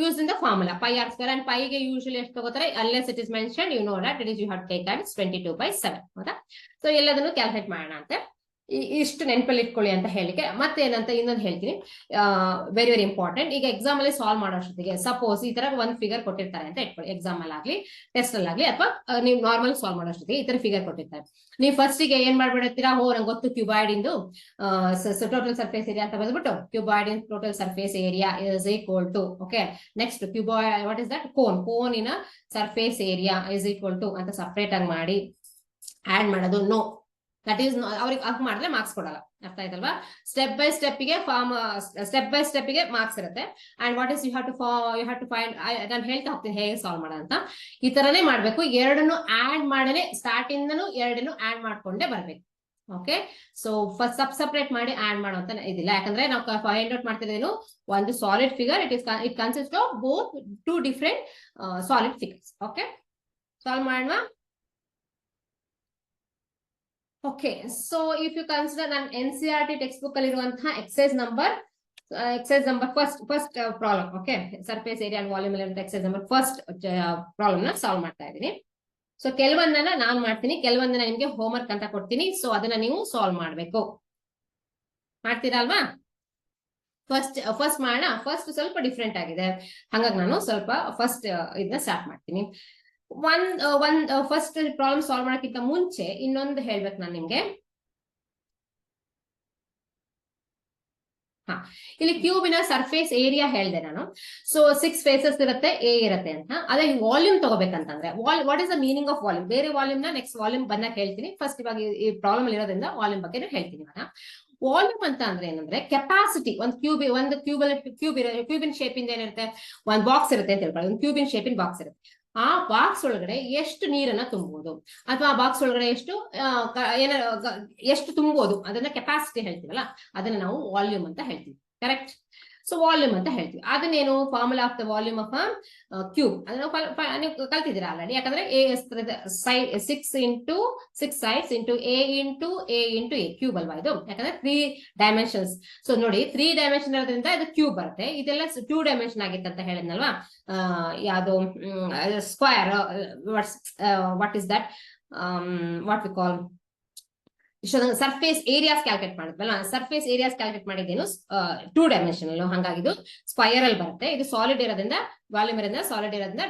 use in the formula πr² and ಪೈಗೆ ಯೂಶಲಿ ಎಷ್ಟು ತಗೋತಾರೆ, unless it is mention you know that it is you have take as 22/7, ಹೌದಾ? ಸೊ ಎಲ್ಲದನ್ನು ಕ್ಯಾಲ್ಕುಲೇಟ್ ಮಾಡೋಣ ಅಂತ, ಇಷ್ಟು ನೆನಪಲ್ಲಿ ಇಟ್ಕೊಳ್ಳಿ ಅಂತ ಹೇಳಿಕೆ. ಮತ್ತೆ ಏನಂತ ಇನ್ನೊಂದು ಹೇಳ್ತೀನಿ, ವೆರಿ ವೆರಿ ಇಂಪಾರ್ಟೆಂಟ್. ಈಗ ಎಕ್ಸಾಮ್ ಅಲ್ಲಿ ಸಾಲ್ವ್ ಮಾಡೋ ಅಷ್ಟೊತ್ತಿಗೆ ಸಪೋಸ್ ಈ ತರ ಒಂದು ಫಿಗರ್ ಕೊಟ್ಟಿರ್ತಾರೆ ಅಂತ ಇಟ್ಕೊಳ್ಳಿ, ಎಕ್ಸಾಮ್ ಅಲ್ಲಿ ಆಗ್ಲಿ ಟೆಸ್ಟ್ ಅಲ್ಲಿ ಆಗ್ಲಿ, ಅಥವಾ ನೀವು ನಾರ್ಮಲ್ ಸಾಲ್ವ್ ಮಾಡೋ ಅಷ್ಟೊತ್ತಿಗೆ ಈ ತರ ಫಿಗರ್ ಕೊಟ್ಟಿರ್ತಾರೆ. ನೀವು ಫಸ್ಟ್ ಗೆ ಏನ್ ಮಾಡ್ಬಿಡ್ತೀರಾ, ನಂಗೆ ಗೊತ್ತು ಕ್ಯೂಬಾಯ್ಡ್ ಇಂದು ಟೋಟಲ್ ಸರ್ಫೇಸ್ ಏರಿಯಾ ಅಂತ ಬಂದ್ಬಿಟ್ಟು, cuboid in total surface area is equal to, okay, next cuboid what is that, ಕೋನಿನ surface area is equal to ಅಂತ ಸಪರೇಟ್ ಆಗಿ ಮಾಡಿ ಆಡ್ ಮಾಡೋದು. ನೋ, ದಟ್ ಈಸ್ ಅವ್ರಿಗೆ ಅಪ್ ಮಾಡಿದ್ರೆ ಮಾರ್ಕ್ಸ್ ಕೊಡಲ್ಲ, ಅರ್ಥ ಆಯ್ತಲ್ವಾ? ಸ್ಟೆಪ್ ಬೈ ಸ್ಟೆಪ್ಗೆ ಮಾರ್ಕ್ಸ್ ಇರುತ್ತೆ. And what is you have to find, ನಾನು ಹೇಳ್ತಾ ಹೋಗ್ತೀನಿ ಹೇಗೆ ಸಾಲ್ವ್ ಮಾಡೋಣ ಅಂತ. ಈ ತರನೇ ಮಾಡ್ಬೇಕು, ಎರಡನ್ನು ಆಡ್ ಮಾಡನೆ ಸ್ಟಾರ್ಟ್ ಇಂದನು ಎರಡನ್ನು ಆಡ್ ಮಾಡ್ಕೊಂಡೇ ಬರ್ಬೇಕು. ಓಕೆ, ಸೊ ಫಸ್ಟ್ ಸಪ್ರೇಟ್ ಮಾಡಿ ಆಡ್ ಮಾಡೋ ಅಂತ ಇದಿಲ್ಲ, ಯಾಕಂದ್ರೆ ನಾವು ಫೈಂಡ್ ಔಟ್ ಮಾಡ್ತಿರೋದೇನು, ಒಂದು solid figure, it consist of both 2 different solid figures. Okay, solve ಮಾಡೋಣ. Okay, so if you consider ನನ್ನ NCERT ಟೆಕ್ಸ್ಟ್ ಬುಕ್ ಅಲ್ಲಿ ಇರುವಂತಹ exercise number first problem, okay, surface area and volume element exercise number first problem ನ solve ಮಾಡ್ತಾ ಇದ್ದೀನಿ. So ಕೆಲವೊಂದನ್ನ ನಾನು ಮಾಡ್ತೀನಿ, ಕೆಲವೊಂದನ್ನ ನಿಮ್ಗೆ ಹೋಮ್ವರ್ಕ್ ಅಂತ ಕೊಡ್ತೀನಿ. ಸೊ ಅದನ್ನ ನೀವು ಸಾಲ್ವ್ ಮಾಡ್ಬೇಕು, ಮಾಡ್ತೀರಾ ಅಲ್ವಾ? ಫಸ್ಟ್ ಮಾಡೋಣ. ಫಸ್ಟ್ ಸ್ವಲ್ಪ ಡಿಫ್ರೆಂಟ್ ಆಗಿದೆ, ಹಾಗಾಗಿ ನಾನು ಸ್ವಲ್ಪ ಫಸ್ಟ್ ಇದನ್ನ ಸ್ಟಾರ್ಟ್ ಮಾಡ್ತೀನಿ. ಫಸ್ಟ್ ಪ್ರಾಬ್ಲಮ್ ಸಾಲ್ವ್ ಮಾಡೋಕ್ಕಿಂತ ಮುಂಚೆ ಇನ್ನೊಂದು ಹೇಳ್ಬೇಕು ನಾನು ನಿಮ್ಗೆ. ಇಲ್ಲಿ ಕ್ಯೂಬಿನ ಸರ್ಫೇಸ್ ಏರಿಯಾ ಹೇಳಿದೆ ನಾನು. ಸೊ 6 ಫೇಸಸ್ ಇರುತ್ತೆ, ಎ ಇರುತ್ತೆ ಅಂತ. ಅದೇ ವಾಲ್ಯೂಮ್ ತಗೋಬೇಕಂತಂದ್ರೆ what is the meaning of volume? ಬೇರೆ ವಾಲ್ಯೂಮ್ ನ ನೆಕ್ಸ್ಟ್ ವಾಲ್ಯೂಮ್ ಬಂದಾಗ ಹೇಳ್ತೀನಿ. ಫಸ್ಟ್ ಇವಾಗ ಈ ಪ್ರಾಬ್ಲಮ್ ಇರೋದ್ರಿಂದ ವಾಲ್ಯೂಮ್ ಬಗ್ಗೆ ಹೇಳ್ತೀನಿ ಇವಾಗ. ವಾಲ್ಯೂಮ್ ಅಂತ ಅಂದ್ರೆ ಏನಂದ್ರೆ ಕೆಪಾಸಿಟಿ. ಒಂದು ಕ್ಯೂಬಿನ್ ಶೇಪ್ ಇಂದ ಏನಿರುತ್ತೆ, ಒಂದು ಬಾಕ್ಸ್ ಇರುತ್ತೆ ಅಂತ ಹೇಳ್ಕೊಳ್ಳಿ. ಒಂದು ಕ್ಯೂಬಿನ್ ಶೇಪಿನ ಬಾಕ್ಸ್ ಇರುತ್ತೆ. ಆ ಬಾಕ್ಸ್ ಒಳಗಡೆ ಎಷ್ಟು ನೀರನ್ನ ತುಂಬಬಹುದು, ಅಥವಾ ಆ ಬಾಕ್ಸ್ ಒಳಗಡೆ ಎಷ್ಟು ತುಂಬಬಹುದು, ಅದನ್ನ ಕೆಪಾಸಿಟಿ ಹೇಳ್ತೀವಲ್ಲ, ಅದನ್ನ ನಾವು ವಾಲ್ಯೂಮ್ ಅಂತ ಹೇಳ್ತೀವಿ. ಕರೆಕ್ಟ್? ಸೊ ವಾಲ್ಯೂಮ್ ಅಂತ ಹೇಳ್ತೀವಿ. ಅದನ್ನೇನು formula of the volume of cube ಅದನ್ನ ನೀವು ಕಲ್ತಿದ್ದೀರಾ ಆಲ್ರೆಡಿ. ಯಾಕಂದ್ರೆ side 6 into 6 sides into A into A cube ಅಲ್ವಾ ಇದು? ಯಾಕಂದ್ರೆ 3 ಡೈಮೆನ್ಷನ್ಸ್. ಸೊ ನೋಡಿ 3 ಡೈಮೆನ್ಷನ್ ಇರೋದ್ರಿಂದ ಇದು ಕ್ಯೂಬ್ ಬರುತ್ತೆ. ಇದೆಲ್ಲ 2 ಡೈಮೆನ್ಷನ್ ಆಗಿತ್ತು ಅಂತ ಹೇಳಿದ್ನಲ್ವಾ. ಯಾವುದು square, what is that, what we call surface areas calculate ಮಾಡಿದ್ವಲ್ಲ. ಸರ್ಫೇಸ್ ಏರಿಯಾಸ್ ಕ್ಯಾಲ್ಕುಲೇಟ್ ಮಾಡಿದ್ದೇನು 2 ಡೈಮೆನ್ಷನಲ್, ಹಂಗಾಗಿದ್ದು ಸ್ಕ್ವಯರ್ ಬರುತ್ತೆ. ಇದು ಸಾಲಿಡ್ ಇರೋದ್ರಿಂದ ವಾಲ್ಯೂಮ್ ಇರೋದ್ರಿಂದ, ಸಾಲಿಡ್ ಇರೋದ್ರಿಂದ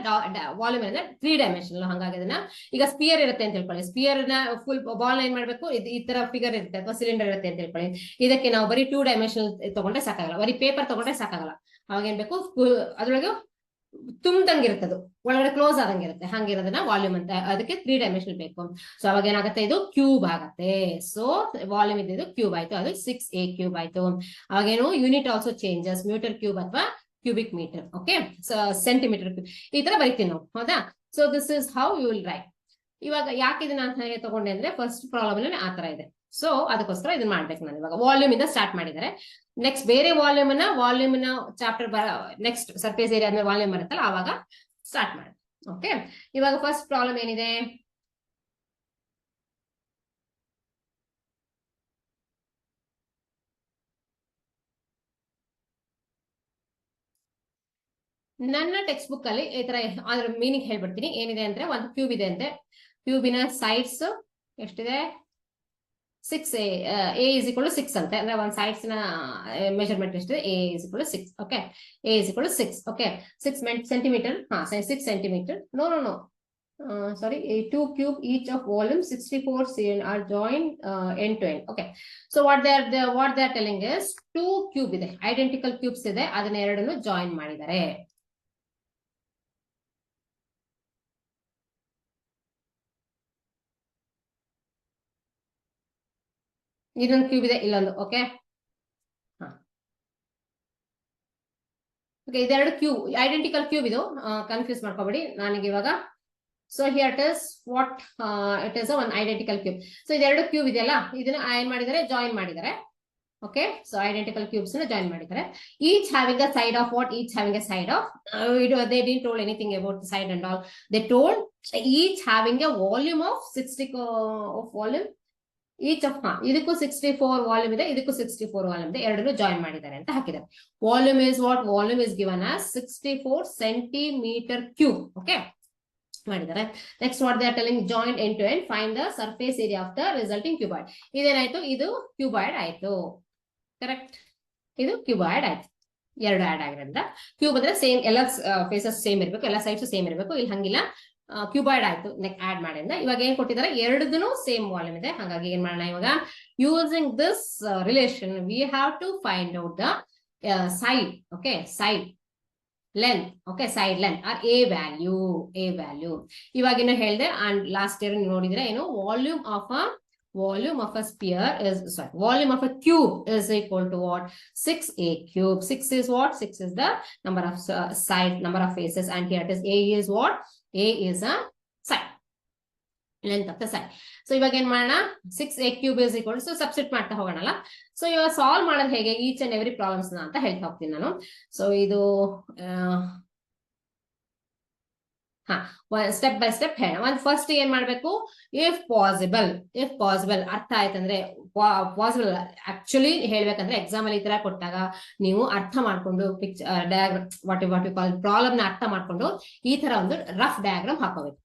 ವಾಲ್ಯೂಮ್ ಇರೋದ್ರಿಂದ 3 ಡೈಮೆನ್ಷನಲ್. ಹಂಗಾಗಿ ಅದನ್ನ ಈಗ ಸ್ಪಿಯರ್ ಇರುತ್ತೆ ಅಂತ ಹೇಳ್ಕೊಳ್ಳಿ. ಸ್ಪಿಯರ್ ನ ಫುಲ್ ಬಾಲ್ ಏನ್ ಮಾಡ್ಬೇಕು, ಈ ತರ ಫಿಗರ್ ಇರುತ್ತೆ ಅಥವಾ ಸಿಲಿಂಡರ್ ಇರುತ್ತೆ ಅಂತ ಹೇಳ್ಕೊಳ್ಳಿ. ಇದಕ್ಕೆ ನಾವು ಬರೀ 2 ಡೈಮೆನ್ಷನಲ್ ತಗೊಂಡ್ರೆ ಸಾಕಾಗಲ್ಲ, ಬರೀ ಪೇಪರ್ ತಗೊಂಡ್ರೆ ಸಾಕಾಗಲ್ಲ. ಅವಾಗ ಏನ್ ಬೇಕು, ಅದ್ರೊಳಗೆ ತುಂಬ್ದಂಗಿರ್ತದು, ಒಳಗಡೆ ಕ್ಲೋಸ್ ಆದಂಗಿರುತ್ತೆ. ಹಂಗಿರೋದನ್ನ ವಾಲ್ಯೂಮ್ ಅಂತ. ಅದಕ್ಕೆ 3 ಡೈಮೆನ್ಷನ್ ಬೇಕು. ಸೊ ಅವಾಗ ಏನಾಗುತ್ತೆ, ಇದು ಕ್ಯೂಬ್ ಆಗುತ್ತೆ. ಸೊ ವಾಲ್ಯೂಮ್ ಇದ್ದು ಕ್ಯೂಬ್ ಆಯ್ತು, ಅದು 6a ಕ್ಯೂಬ್ ಆಯ್ತು. ಅವಾಗೇನು unit also changes, metre cube ಅಥವಾ cubic metre. Okay, centimetre cube ಈ ತರ ಬರೀತೀವಿ ನಾವು, ಹೌದಾ? So this is how you will write. ಇವಾಗ ಯಾಕೆ ಇದನ್ನ ತಗೊಂಡೆ ಅಂದ್ರೆ ಫಸ್ಟ್ ಪ್ರಾಬ್ಲಮ್ ಆ ತರ ಇದೆ. ಸೊ ಅದಕ್ಕೋಸ್ಕರ ಇದನ್ನ ಮಾಡ್ಬೇಕು ನಾನು. ಇವಾಗ ವಾಲ್ಯೂಮ್ ಇಂದ ಸ್ಟಾರ್ಟ್ ಮಾಡಿದ್ದಾರೆ. ನೆಕ್ಸ್ಟ್ ಬೇರೆ ವಾಲ್ಯೂಮ್ ನ ಚಾಪ್ಟರ್ ನೆಕ್ಸ್ಟ್ ಸರ್ಫೇಸ್ ಏರಿಯಾ ಆದ್ಮೇಲೆ ವಾಲ್ಯೂಮ್ ಬರುತ್ತಲ್ಲ, ಆವಾಗ ಸ್ಟಾರ್ಟ್ ಮಾಡಿ. ಓಕೆ, ಇವಾಗ ಫಸ್ಟ್ ಪ್ರಾಬ್ಲಮ್ ಏನಿದೆ, ನನ್ನ ಟೆಕ್ಸ್ಟ್ ಬುಕ್ ಅಲ್ಲಿ ಈ ತರ ಅದ್ರ ಮೀನಿಂಗ್ ಹೇಳ್ಬಿಡ್ತೀನಿ. ಏನಿದೆ ಅಂದ್ರೆ ಒಂದು ಕ್ಯೂಬ್ ಇದೆ ಅಂತೆ. ಕ್ಯೂಬಿನ ಸೈಡ್ಸ್ ಎಷ್ಟಿದೆ, 6a. a is equal to 6 ಅಂತೆ. ಅಂದ್ರೆ ಒಂದು ಸೈಡ್ಸ್ ನ ಮೆಜರ್ಮೆಂಟ್ ಎಷ್ಟಿದೆ, a is equal to 6. Okay, a is equal to 6. Okay, 6 centimetre. 6 centimetre. No. Sorry, 2 cube each of volume 64 cm are joined end to end. Okay, so what they are telling is 2 cube ಇದೆ, identical cubes ಇದೆ, ಅದನ್ನ ಎರಡನ್ನು join ಮಾಡಿದ್ದಾರೆ. ಇದೊಂದು cube ಇದೆ, ಇಲ್ಲೊಂದು. Okay, okay, ಇದೆರಡು cube, identical cube. ಇದು ಕನ್ಫ್ಯೂಸ್ ಮಾಡ್ಕೋಬೇಡಿ ನನಗೆ ಇವಾಗ. So here it is what it is one identical cube. So ಇದೆರಡು ಕ್ಯೂಬ್ ಇದೆಯಲ್ಲ, ಇದನ್ನ ಏನ್ ಮಾಡಿದ್ದಾರೆ, ಜಾಯಿನ್ ಮಾಡಿದ್ದಾರೆ. ಓಕೆ, ಸೊ ಐಡೆಂಟಿಕಲ್ ಕ್ಯೂಬ್ಸ್ ನ ಜಾಯಿನ್ ಮಾಡಿದ್ದಾರೆ. Each having a side of what, each having a side of, they didn't told anything about the side and all. They told each having a volume of 60 of volume. Each of ಇದಕ್ಕೂ 64 volume ಇದೆ, ಇದಕ್ಕೂ 64 volume ಇದೆ, ಎರಡನ್ನು join ಮಾಡಿದ್ದಾರೆ ಅಂತ ಹಾಕಿದ್ದಾರೆ. Volume is what, volume is given as 64 centimetre cube. Okay, ಮಾಡಿದ್ದಾರೆ. Next what they are telling, joint end to end, find the surface area of the resulting cuboid. ಇದೇನಾಯ್ತು, ಇದು ಕ್ಯೂಬಾಯ್ಡ್ ಆಯ್ತು. ಕರೆಕ್ಟ್, ಇದು ಕ್ಯೂಬಾಯ್ಡ್ ಆಯ್ತು. ಎರಡು ಆಡ್ ಆಗಿರೋದ್ರಿಂದ cube ಅಂದ್ರೆ same, ಎಲ್ಲ ಫೇಸಸ್ ಸೇಮ್ ಇರಬೇಕು, ಎಲ್ಲ ಸೈಡ್ಸ್ ಸೇಮ್ ಇರಬೇಕು. ಇಲ್ಲಿ ಹಂಗಿಲ್ಲ, ಕ್ಯೂಬಾಯ್ಡ್ ಆಯ್ತು, ಆಡ್ ಮಾಡಿಂದ. ಇವಾಗ ಏನ್ ಕೊಟ್ಟಿದ್ದಾರೆ, ಎರಡೂ ಸೇಮ್ ವಾಲ್ಯೂಮ್ ಇದೆ. ಹಾಗಾಗಿ ಏನ್ ಮಾಡೋಣ ಇವಾಗ, using this relation we have to find out the side. Okay, side length. Okay, side length are a value. ಇವಾಗಿನ ಹೇಳಿದೆ, ಅಂಡ್ ಲಾಸ್ಟ್ ಇಯರ್ ನೋಡಿದ್ರೆ ಏನು, volume of a sphere is, sorry, volume of a cube is equal to what, 6a cube. 6 is what, 6 is the number of side, number of faces, and here it is a is what, a is a side, length of the side. So ಇವಾಗ ಏನ್ ಮಾಡೋಣ, 6a cube is equal to, so substitute ಮಾಡ್ತಾ ಹೋಗೋಣಲ್ಲ. So ಇವಾಗ solve ಮಾಡೋದು ಹೇಗೆ, each and every problems ಅಂತ ಹೇಳ್ತಾ ಹೋಗ್ತೀನಿ ನಾನು. ಸೊ ಇದು ಸ್ಟೆಪ್ ಬೈ ಸ್ಟೆಪ್ ಹೇಳ. ಒಂದು ಫಸ್ಟ್ ಏನ್ ಮಾಡ್ಬೇಕು, ಇಫ್ ಪಾಸಿಬಲ್ ಅರ್ಥ ಆಯ್ತಂದ್ರೆ, ಪಾಸಿಬಲ್ ಆಕ್ಚುಲಿ ಹೇಳ್ಬೇಕಂದ್ರೆ ಎಕ್ಸಾಮ್ ಅಲ್ಲಿ ಈ ತರ ಕೊಟ್ಟಾಗ ನೀವು ಅರ್ಥ ಮಾಡ್ಕೊಂಡು picture diagram, what you call problem ನ ಅರ್ಥ ಮಾಡ್ಕೊಂಡು ಈ ತರ ಒಂದು ರಫ್ ಡಯಾಗ್ರಾಮ್ ಹಾಕೋಬೇಕು.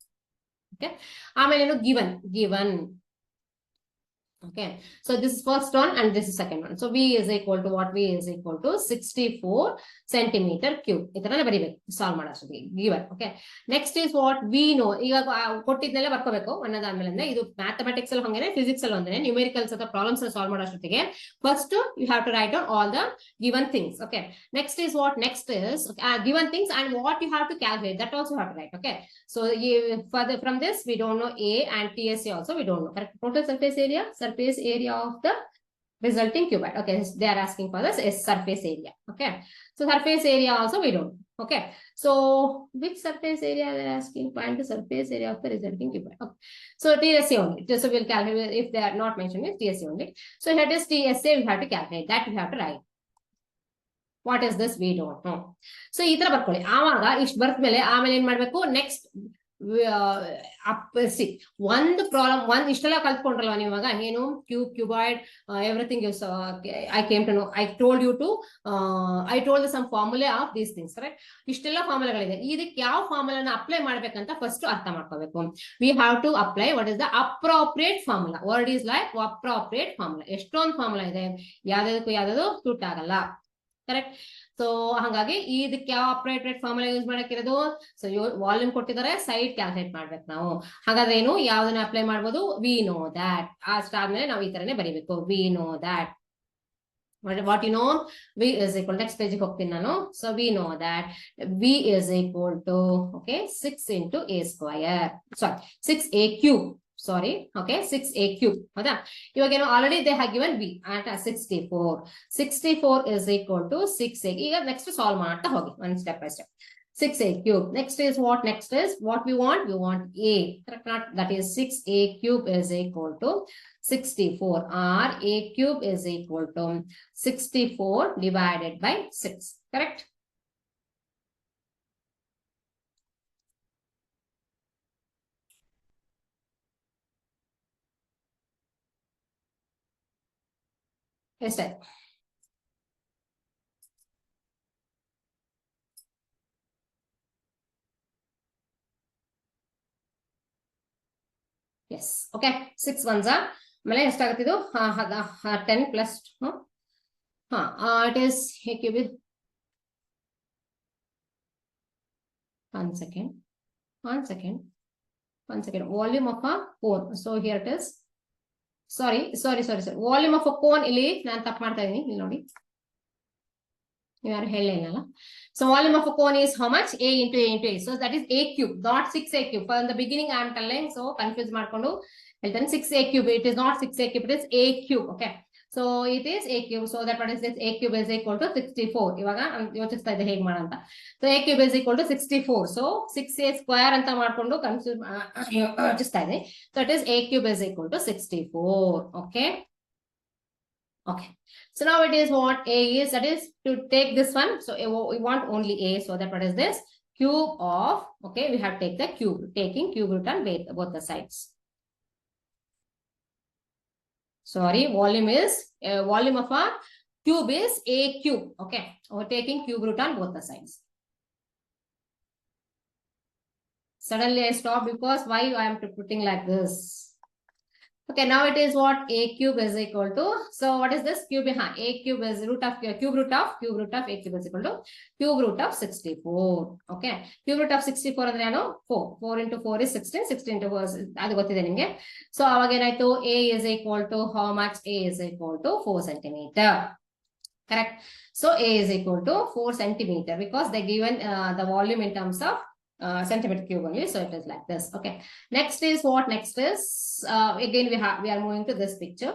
ಓಕೆ, ಆಮೇಲೆ ಏನು, given Okay, so this is first one and this is second one. So V is equal to what? V is equal to 64 centimeter cube. ಇದನ್ನ ಬರಿಬೇಕು solve ಮಾಡೋಷ್ಟೊತ್ತಿಗೆ given. Okay, next is what we know. ಈಗ ಕೊಟ್ಟಿದ್ನೆಲ್ಲ ಬರ್ಕೋಬೇಕು ಅನ್ನೋದಾದ್ಮೇಲೆ ಇದು mathematics ಅಲ್ಲಿ ಹಂಗೇನೆ physics ಅಲ್ಲಿ ಒಂದೇ numericals ಅಥವಾ problems solve ಮಾಡೋಷ್ಟೊತ್ತಿಗೆ first you have to write down all the given things. Okay, next is what? Next is given things and what you have to calculate, that also you have to write. Okay, so from this we don't know A and TSA also we don't know. Correct? Total surface area of the resulting cuboid. Okay, they are asking for this is surface area. Okay, so surface area also we don't know. Okay, so which surface area they are asking? Find the surface area of the resulting cuboid. Okay, so TSA only. So we'll calculate if they are not mentioned with TSA only. So here is TSA, we have to calculate that, we have to write. What is this? We don't know. So ಈ ತರ ಬರ್ಕೊಳ್ಳಿ. ಆವಾಗ ಇಷ್ಟು ಬರ್ದ್ಮೇಲೆ ಆಮೇಲೆ ಏನ್ ಮಾಡ್ಬೇಕು? Next ಒಂದು problem ಒಂದ್ ಇಷ್ಟೆಲ್ಲ ಕಲ್ತ್ಕೊಂಡ್ರಲ್ವ ನೀವು ಇವಾಗ ಏನು cuboid everything I came to know I told some formula of these things. Correct? ಇಷ್ಟೆಲ್ಲ ಫಾರ್ಮುಲಾಗಳಿದೆ. ಇದಕ್ಕೆ ಯಾವ ಫಾರ್ಮುಲಾನ ಅಪ್ಲೈ ಮಾಡ್ಬೇಕಂತ ಫಸ್ಟ್ ಅರ್ಥ ಮಾಡ್ಕೋಬೇಕು. We have to apply what is the appropriate formula. Word is like appropriate formula. ಎಷ್ಟೊಂದು ಫಾರ್ಮುಲಾ ಇದೆ, ಯಾವ್ದಕ್ಕೂ ಯಾವ್ದು ಸೂಟ್ ಆಗಲ್ಲ. ಕರೆಕ್ಟ್? ಸೊ ಹಾಗಾಗಿ ಇದಕ್ಕೆ ಯಾವ ಅಪ್ರೋಪ್ರಿಯೇಟ್ ಫಾರ್ಮುಲಾ ಯೂಸ್ ಮಾಡಕ್ಕಿರೋದು? ಸೊ ವಾಲ್ಯೂಮ್ ಕೊಟ್ಟಿದ್ದಾರೆ, ಸೈಡ್ ಕ್ಯಾಲ್ಕುಲೇಟ್ ಮಾಡ್ಬೇಕು ನಾವು. ಹಾಗಾದ್ರೆ ಏನು ಯಾವ್ದನ್ನ ಅಪ್ಲೈ ಮಾಡ್ಬೋದು? We know that. ಅಷ್ಟಾದ್ಮೇಲೆ ನಾವು ಈ ತರನೇ ಬರೀಬೇಕು. We know that. What you know? V is equal, next page ಹೋಗ್ತೀನಿ ನಾನು. So we know that V is equal to, okay, 6 into A square. Sorry, 6A cube. Sorry, okay, 6A cube. ಹೌದಾ? ಇವಾಗ ಏನು already they have given V at 64. 64 is equal to 6A. ಈಗ next solve ಮಾಡ್ತಾ ಹೋಗಿ one step by step. 6A cube. Next is what? Next is what we want? We want A. Correct? Not that is 6A cube is equal to 64, or A cube is equal to 64 divided by 6. Correct? Yes, sir. Yes. Okay. 6 ones are. ಆಮೇಲೆ ಎಷ್ಟಾಗುತ್ತಿದ್ದು 10 plus it is A cube is 1 second. Volume of a cone. So here it is. Sorry. Volume of a cone ಇಲ್ಲಿ ನಾನು ತಪ್ಪು ಮಾಡ್ತಾ ಇದೀನಿ. ಇಲ್ಲಿ ನೋಡಿ, ಯಾರು ಹೇಳಿಲ್ಲ. So volume of a cone is how much? A into A into A. So that is A cube, not 6A cube. For in the beginning I am telling, so confuse ಮಾಡ್ಕೊಂಡು ಹೇಳ್ತಾನೆ 6A cube. It is not 6A cube, it is A cube. Okay, so it is A cube. So that what is this? A cube is equal to 64. ಇವಾಗ ಯೋಚಿಸ್ತಾ ಇದ್ದೆ ಹೇಗೆ ಮಾಡೋಂತ. So A cube is equal to 64. So 6A square ಅಂತ ಮಾಡ್ಕೊಂಡು confuse ಯೋಚಿಸ್ತಾ ಇದ್ದೆ. So it is A cube is equal to 64. Okay. Okay, so now it is what A is, that is to take this one. So we want only A. So that what is this? Cube of, okay, we have to take the cube, taking cube root on both the sides. Sorry, volume is volume of a cube is A cube. Okay, we're taking cube root on both the sides. Suddenly I stopped because why I am putting like this. Okay, now it is what? A cube is equal to, so what is this? Cube, A cube is cube root of A cube is equal to cube root of 64. Okay, cube root of 64 ಅಂದ್ರೆ ಏನು? 4 into 4 is 16, 16 into 4 ಅದು ಗೊತ್ತಿದೆ ನಿಮಗೆ. So ಅವಾಗ ಏನಾಯ್ತು? A is equal to how much? A is equal to 4 centimeter. Correct? So A is equal to 4 centimeter because they given the volume in terms of centimeter cube only. So it is like this. Okay, next is what? Next is again we are moving to this picture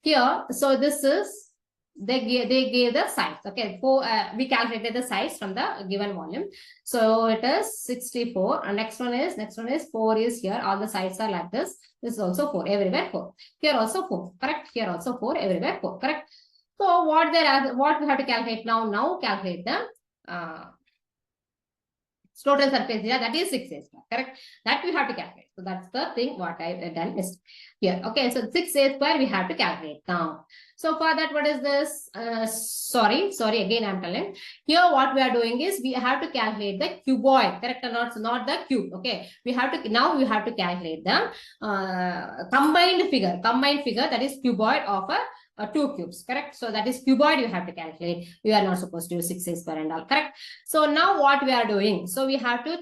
here. So this is they gave the size. Okay, we calculated the size from the given volume. So it is 64, and next one is 4 is here. All the sides are like this. This is also 4, everywhere 4. Here also 4. Correct? Here also 4, everywhere 4. Correct? So what we have to calculate now? Now calculate the total surface area, that is 6a square, correct? That we have to calculate. So that's the thing what I have done is here. Okay, so 6a square we have to calculate now. So for that, what is this? Sorry, again I'm telling. Here what we are doing is we have to calculate the cuboid, correct or not? So not the cube. Okay, we have to calculate the combined figure, that is cuboid of a 2 cubes, correct? So that is cuboid you have to calculate. We are not supposed to use 6a square and all, correct? So now what we are doing? So we have to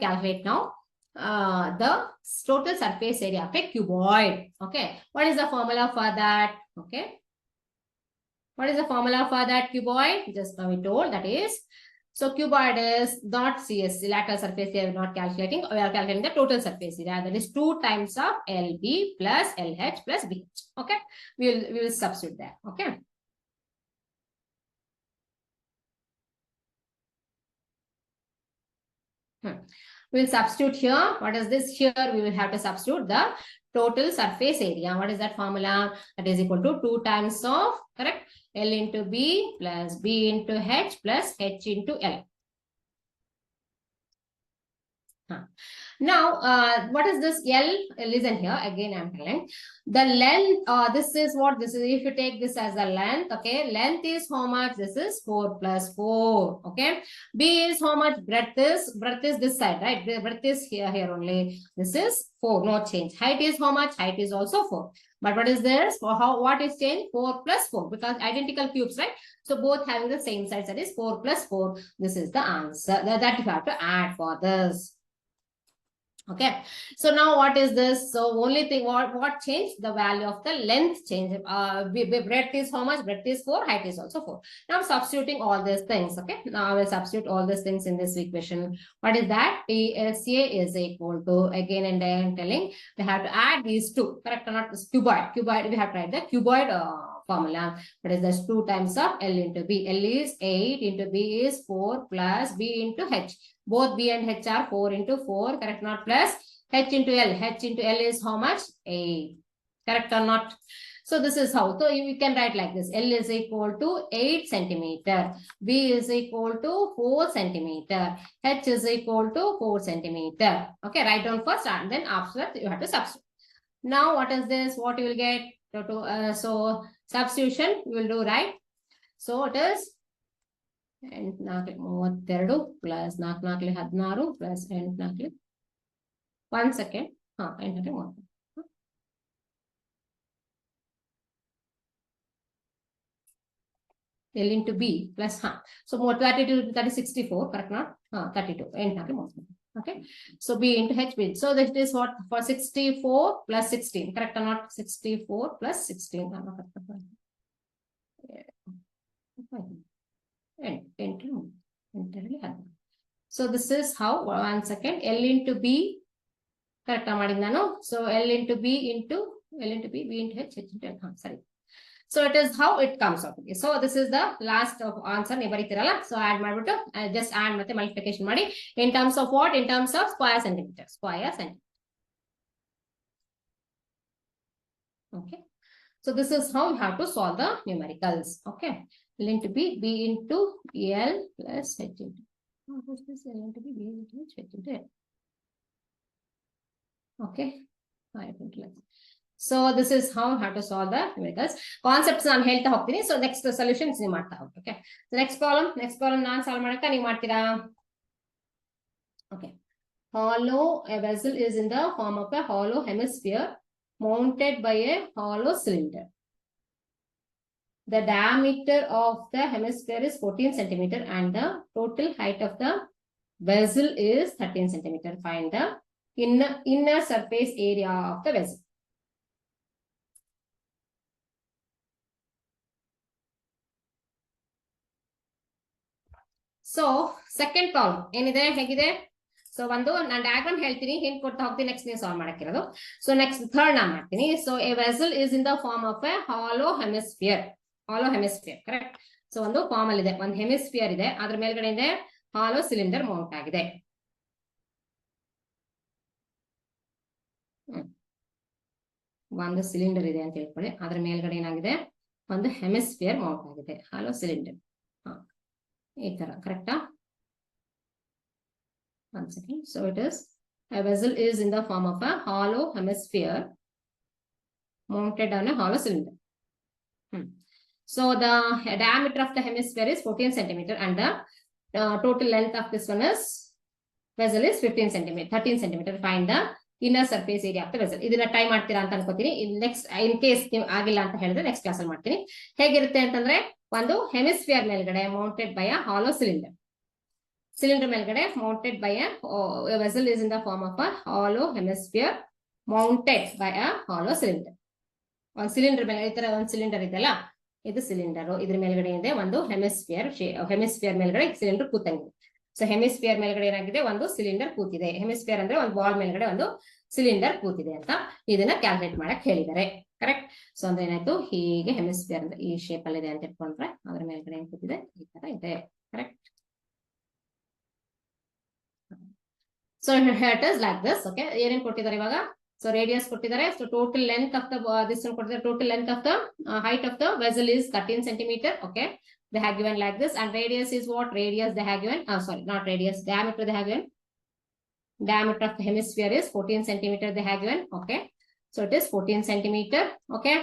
calculate now the total surface area of a cuboid. Okay, what is the formula for that? Okay, what is the formula for that cuboid? Just now we told, that is, so cuboid is not CSC, lateral surface area, we are not calculating. We are calculating the total surface area, that is 2 times of LB plus LH plus BH. Okay, we will substitute that. Okay. We'll substitute here. What is this? Here we will have to substitute the total surface area. What is that formula? That is equal to 2 times of, correct, L into B plus B into H plus H into L. Now, what is this L? Listen here, again I'm telling. The length, this is what this is. If you take this as a length, okay, length is how much? This is 4 plus 4, okay. B is how much? Breadth is this side, right? The breadth is here only. This is 4, no change. Height is how much? Height is also 4. But what is this? What is changed? 4 plus 4, because identical cubes, right? So both having the same size, that is 4 plus 4. This is the answer that you have to add for this. Okay, so now what is this? So only thing what changed? The value of the length change. Breadth is how much? Breadth is 4, height is also 4. Now I'm substituting all these things. Okay, now I will substitute all these things in this equation. What is that? PSA is equal to, again and again telling, we have to add these two, correct or not? This cuboid, we have to write the cuboid formula. What is this? 2 times of L into B. L is 8 into B is 4 plus B into H. Both B and H are 4 into 4, correct or not? Plus H into L. H into L is how much? 8. Correct or not? So this is how. So you can write like this. L is equal to 8 centimeter. B is equal to 4 centimeter. H is equal to 4 centimeter. Okay, write down first and then after that you have to substitute. Now what is this? What you will get? So substitution you will do, right? So it is 32 plus 16 plus 8 1 second. L into B plus so more 32, that is 64, correct not? 32 okay, so B into H B. So this is what for 64 plus 16, correct or not? 64 plus 16. So this is how, 1 second, L into B, correct? So L into B into B into H into L. Sorry. So it is how it comes out. Okay. So this is the last of answer. So add ಮಾಡ್ಬಿಟ್ಟು just add ಮತ್ತೆ multiplication ಮಾಡಿ. In terms of what? In terms of square centimeter. Okay. So this is how you have to solve the numericals. Okay. L into B, B into L plus H into. What is this? L into B, B into H into L. Okay. So this is how you have to solve the numericals. Concepts ನಾನು ಹೇಳ್ತಾ ಹೋಗ್ತೀನಿ. So next solutions ನೀವು ಮಾಡ್ತಾ ಹೋಗಿ. Okay. So next column ನಾನು solve ಮಾಡಕ್ಕೆ ನೀವು ಮಾಡ್ತೀರಾ? Okay. Hollow, a vessel is in the form of a hollow hemisphere mounted by a hollow cylinder. The diameter of the hemisphere is 14 centimeter and the total height of the vessel is 13 centimeter. Find the inner surface area of the vessel. So second column ಏನಿದೆ ಹೇಗಿದೆ? So ಒಂದು ನಾನು diagram ಹೇಳ್ತೀನಿ, hint ಕೊಡ್ತಾ ಹೋಗ್ತೀನಿ, next ನೀವು solve ಮಾಡಕ್ಕಿರೋದು. So next third ನಾನು ಮಾಡ್ತೀನಿ. So a vessel is in the form of a hollow hemisphere, correct? So ಒಂದು ಫಾರ್ಮ್ ಅಲ್ಲಿ ಇದೆ, ಒಂದು ಹೆಮಿಸ್ಫಿಯರ್ ಇದೆ, ಅದ್ರ ಮೇಲ್ಗಡೆ ಇದೆ ಹಾಲೋ ಸಿಲಿಂಡರ್ ಮೌಂಟ್ ಆಗಿದೆ. ಒಂದು ಸಿಲಿಂಡರ್ ಇದೆ ಅಂತ ಹೇಳ್ಕೊಳ್ಳಿ, ಅದ್ರ ಮೇಲ್ಗಡೆ ಏನಾಗಿದೆ? ಒಂದು ಹೆಮಿಸ್ಫಿಯರ್ ಮೌಂಟ್ ಆಗಿದೆ, ಹಾಲೋ ಸಿಲಿಂಡರ್. ಈ ತರ ಕರೆಕ್ಟಾ? 1 second. So it is a vessel is in the form of a hollow hemisphere mounted on a hollow cylinder. So the diameter of the hemisphere is 14 centimeter and the total length of this one is vessel is 15 centimeter, 13 centimeter. Find the inner surface area of the vessel. ಇದನ್ನ tie ಮಾಡ್ತೀರಾ ಅಂತ ಅನ್ಕೋತೀನಿ. Next in case ನೀವು ಆಗಿಲ್ಲ ಅಂತ ಹೇಳಿದ್ರೆ next class ಅಲ್ಲಿ ಮಾಡ್ತೀನಿ. ಹೇಗಿರುತ್ತೆ ಅಂತಂದ್ರೆ ಒಂದು ಹೆಮಿಸ್ಫಿಯರ್ ಮೇಲ್ಗಡೆ mounted by a hollow cylinder. Cylinder ಮೇಲ್ಗಡೆ mounted by a vessel is in the form of a hollow hemisphere mounted by a hollow cylinder. ಒಂದು ಸಿಲಿಂಡರ್ ಮೇಲೆ ಈ ತರ ಒಂದು ಸಿಲಿಂಡರ್ ಇದೆಲ್ಲ, ಇದು ಸಿಲಿಂಡರ್, ಇದ್ರ ಮೇಲ್ಗಡೆ ಇದೆ ಒಂದು ಹೆಮಿಸ್ಫಿಯರ್ ಮೇಲ್ಗಡೆ ಸಿಲಿಂಡರ್ ಕೂತಂಗಿದೆ. ಸೊ ಹೆಮಿಸ್ಫಿಯರ್ ಮೇಲ್ಗಡೆ ಏನಾಗಿದೆ, ಒಂದು ಸಿಲಿಂಡರ್ ಕೂತಿದೆ. ಹೆಮಿಸ್ಫಿಯರ್ ಅಂದ್ರೆ ಒಂದು ಬಾಲ್ ಮೇಲ್ಗಡೆ ಒಂದು ಸಿಲಿಂಡರ್ ಕೂತಿದೆ ಅಂತ ಇದನ್ನ ಕ್ಯಾಲ್ಕುಲೇಟ್ ಮಾಡಕ್ ಹೇಳಿದ್ದಾರೆ. ಕರೆಕ್ಟ್. ಸೊ ಅಂದ್ರೆ ಏನಾಯ್ತು, ಹೀಗೆ ಹೆಮಿಸ್ಫಿಯರ್ ಅಂದ್ರೆ ಈ ಶೇಪ್ ಅಲ್ಲಿ ಇದೆ ಅಂತ ಇಟ್ಕೊಂಡ್ರೆ ಅದ್ರ ಮೇಲ್ಗಡೆ ಏನ್ ಕೂತಿದೆ, ಈ ತರ ಇದೆ. Correct. So it is like this. Okay, ಏನೇನ್ ಕೊಟ್ಟಿದ್ದಾರೆ ಇವಾಗ? So radius ಕೊಟ್ಟಿದ್ದಾರೆ. So total length of the this one ಕೊಟ್ಟಿದ್ದಾರೆ. Total length of the height of the vessel is 13 centimeter. Okay, they have given like this. And radius is what? Radius they have given. Sorry, not radius. Diameter they have given. Diameter of the hemisphere is 14 centimeter. They have given. Okay, so it is 14 centimeter. Okay,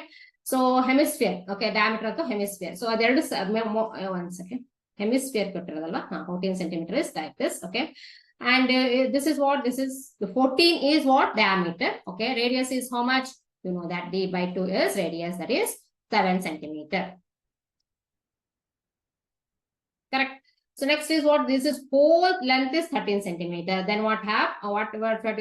so hemisphere. Okay, diameter of the hemisphere. So there is 1 second. Hemisphere ಕೊಟ್ಟಿರೋದಲ್ವಾ? 14 centimeter is like this. Okay. And this is what, this is the 14 is what? Diameter. Okay, radius is how much? You know that d by 2 is radius, that is 7 centimeter. Correct. So next is what? This is whole length is 13 centimeter. Then what have to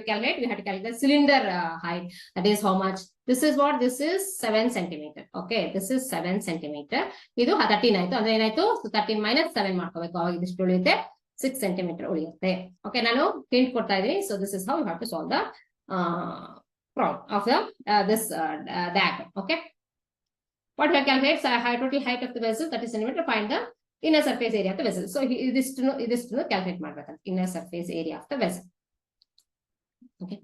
calculate? We have to calculate the cylinder height. That is how much? This is what? This is 7 centimeter. Okay, this is 7 centimeter. Idu 13 ಆಯ್ತು. ಅಂದ್ರೆ ಏನಾಯ್ತು? So 13 minus 7 ಮಾಡ್ಕೋಬೇಕು. ಅವಾಗ ಇದಿಷ್ಟು ಉಳಿಯುತ್ತೆ 6 centimeter ಉಳಿಯುತ್ತೆ. Okay, ನಾನು print ಕೊಡ್ತಾ ಇದ್ದೀನಿ. So this is how you have to solve the problem of the this diagram. Okay, what we calculate total height of the vessel 30 centimeter. Find the inner surface area of the vessel. So ಇದಿಷ್ಟು calculate ಮಾಡ್ಬೇಕಂತ, inner surface area of the vessel. Okay,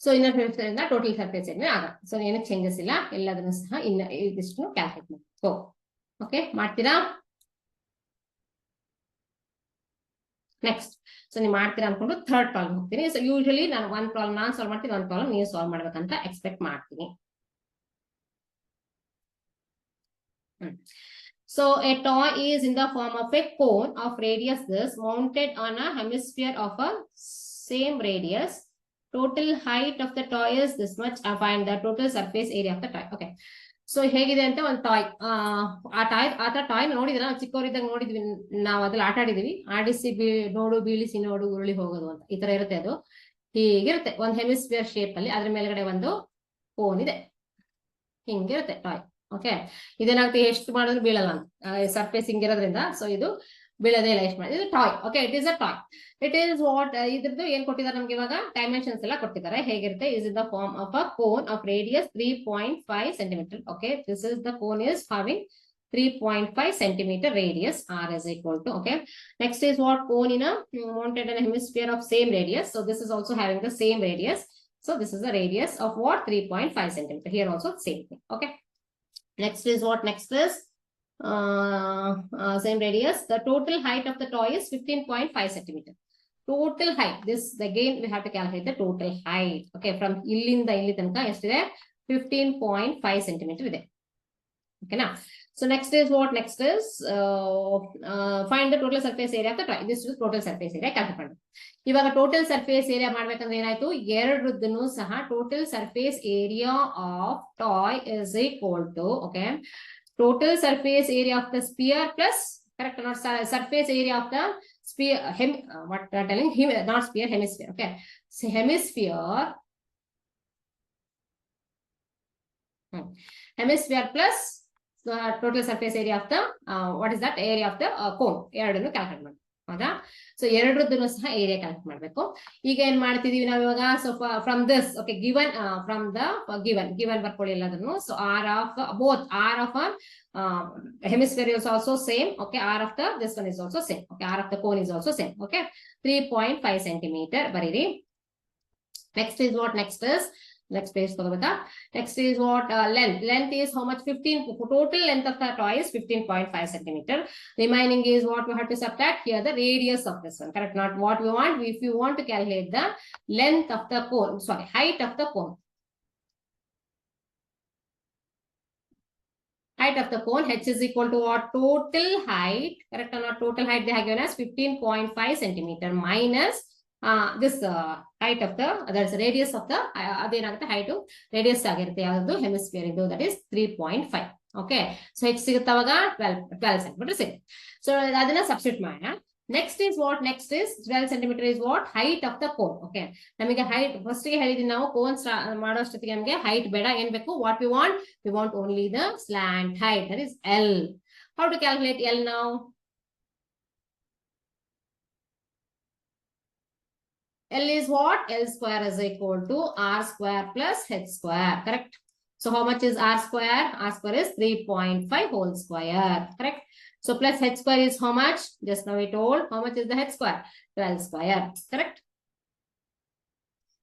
so inner surface area total surface area ಆಗ. So ಏನು changes ಇಲ್ಲ, ಎಲ್ಲದನ್ನು ಸಹ ಇದಿಷ್ಟು calculate ಮಾಡಬೇಕು. Okay, ಮಾಡ್ತೀರಾ? ನೆಕ್ಸ್ಟ್, ಸೊ ನೀವು ಮಾಡ್ತೀರಾ ಅನ್ಕೊಂಡು ಥರ್ಡ್ ಪ್ರಾಬ್ಲಮ್ ಹೋಗ್ತೀನಿ. ಸೊ ಯೂಶಲಿ ನಾನು ಒಂದು ಪ್ರಾಬ್ಲಮ್ ನಾನು ಸಾಲ್ವ್ ಮಾಡ್ತೀನಿ, ಒಂದು ಪ್ರಾಬ್ಲಮ್ ನೀವು ಸಾಲ್ವ್ ಮಾಡ್ಬೇಕಂತ ಎಕ್ಸ್ಪೆಕ್ಟ್ ಮಾಡ್ತೀನಿ. So a toy is in the form of a cone of radius this mounted on a hemisphere of a same radius. Total height of the toy is this much. I find the total surface area of the toy. Okay, so ಹೇಗಿದೆ ಅಂತ ಒಂದು toy, ಆ toy ನೋಡಿದ್ರೆ ನಾವು ಚಿಕ್ಕವರಿದ್ದಾಗ ನೋಡಿದ್ವಿ, ನಾವು ಅದ್ರಲ್ಲಿ ಆಟ ಆಡಿದೀವಿ. ಆಡಿಸಿ ನೋಡು, ಬೀಳಿಸಿ ನೋಡು, ಉರುಳಿ ಹೋಗೋದು ಅಂತ ಈ ತರ ಇರುತ್ತೆ. ಅದು ಹೀಗಿರುತ್ತೆ, ಒಂದು ಹೆಮಿಸ್ಫಿಯರ್ ಶೇಪ್ ಅಲ್ಲಿ. ಅದ್ರ ಮೇಲ್ಗಡೆ ಒಂದು ಕೋನ್ ಇದೆ, ಹಿಂಗಿರುತ್ತೆ ಟಾಯ್. ಓಕೆ, ಇದೇನಾಗುತ್ತೆ, ಎಷ್ಟು ಮಾಡಿದ್ರು ಬೀಳಲ್ಲ ಅಂತ, ಸರ್ಫೇಸ್ ಹಿಂಗಿರೋದ್ರಿಂದ. ಸೊ ಇದು ಬೀಳೋದೇ ಇಲ್ಲ, ಎಷ್ಟು ಮಾಡಿ. ಇದು toy. Okay, it is a toy. It is what, ಇದ್ರದ್ದು ಏನ್ ಕೊಟ್ಟಿದ್ದಾರೆ ನಮ್ಗೆ ಇವಾಗ? ಡೈಮೆನ್ಷನ್ಸ್ ಎಲ್ಲ ಕೊಟ್ಟಿದ್ದಾರೆ. ಹೇಗಿರುತ್ತೆ? Is in the form of a cone of radius 3.5 centimeter. Okay, this is the cone is having 3.5 centimeter radius. R is equal to, okay. Next is what? Cone in a mounted in a hemisphere of same radius. So this is also having the same radius. So this is the radius of what? 3.5 centimeter. Here also same thing. Okay. Next is what? Next is same radius. The total height of the toy is 15.5 centimeter. Total height. This again we have to calculate the total height. Okay, from illinda illi tanaka estide 15.5 centimeter ide. Okay, now so next is what? Next is find the total surface area of the toy. This is total surface area calculate ಮಾಡಿ. ಇವಾಗ total surface area ಮಾಡ್ಬೇಕಂದ್ರೆ ಏನಾಯ್ತು, ಎರಡರದ್ದನ್ನು ಸಹ total surface area of toy is equal to, okay, total surface area of the sphere plus, correct, not surface area of the sphere, what I'm telling him, not sphere, hemisphere. Okay, so hemisphere plus the total surface area of the what is that? Area of the cone. ಎರಡನ್ನು calculate ಮಾಡಿ. ಹೌದಾ? So ಎರಡರದ್ದನ್ನು ಸಹ area calculate ಮಾಡಬೇಕು. ಈಗ ಏನ್ ಮಾಡ್ತಿದೀವಿ ನಾವು ಇವಾಗ? So from this, okay, given from the given ಬರ್ಕೊಳ್ಳಿ ಎಲ್ಲದನ್ನು. So r of both, r of hemisphere is also same. Okay, r of the this one is also same. Okay, r of the cone is also same. Okay, 3.5 centimeter. Bariri. Next is what? Next is Next page. Next is what? Length. Length is how much? 15. Total length of the toy is 15.5 centimeter. Remaining is what we have to subtract here, the radius of this one. Correct? Not what we want. If you want to calculate the length of the cone, sorry, height of the cone. Height of the cone, h is equal to what? Total height. Correct or not? Total height they have given us 15.5 centimeter minus this height of the, that's radius of the, height to radius ಆಗಿರುತ್ತೆ ಯಾವುದು hemisphere ಇದು, that is 3.5. Okay, so h ಸಿಗುತ್ತವಾಗ 12 centimeter ಸಿಗುತ್ತೆ. So ಅದನ್ನ substitute ಮಾಡೋಣ. Next is what? Next is 12 centimeter is what? Height of the cone. Okay, ನಮಗೆ height first ಗೆ ಹೇಳಿದೀನಿ ನಾವು ಕೋನ್ ಮಾಡೋಷ್ಟೊತ್ತಿಗೆ ನಮಗೆ height ಬೇಡ, ಏನ್ ಬೇಕು? What we want only the slant height, that is L. How to calculate L now? L is what? L square is equal to R square plus H square. Correct? So how much is R square? R square is 3.5 whole square. Correct? So plus H square is how much? Just now we told. How much is the H square? 12 square. Correct?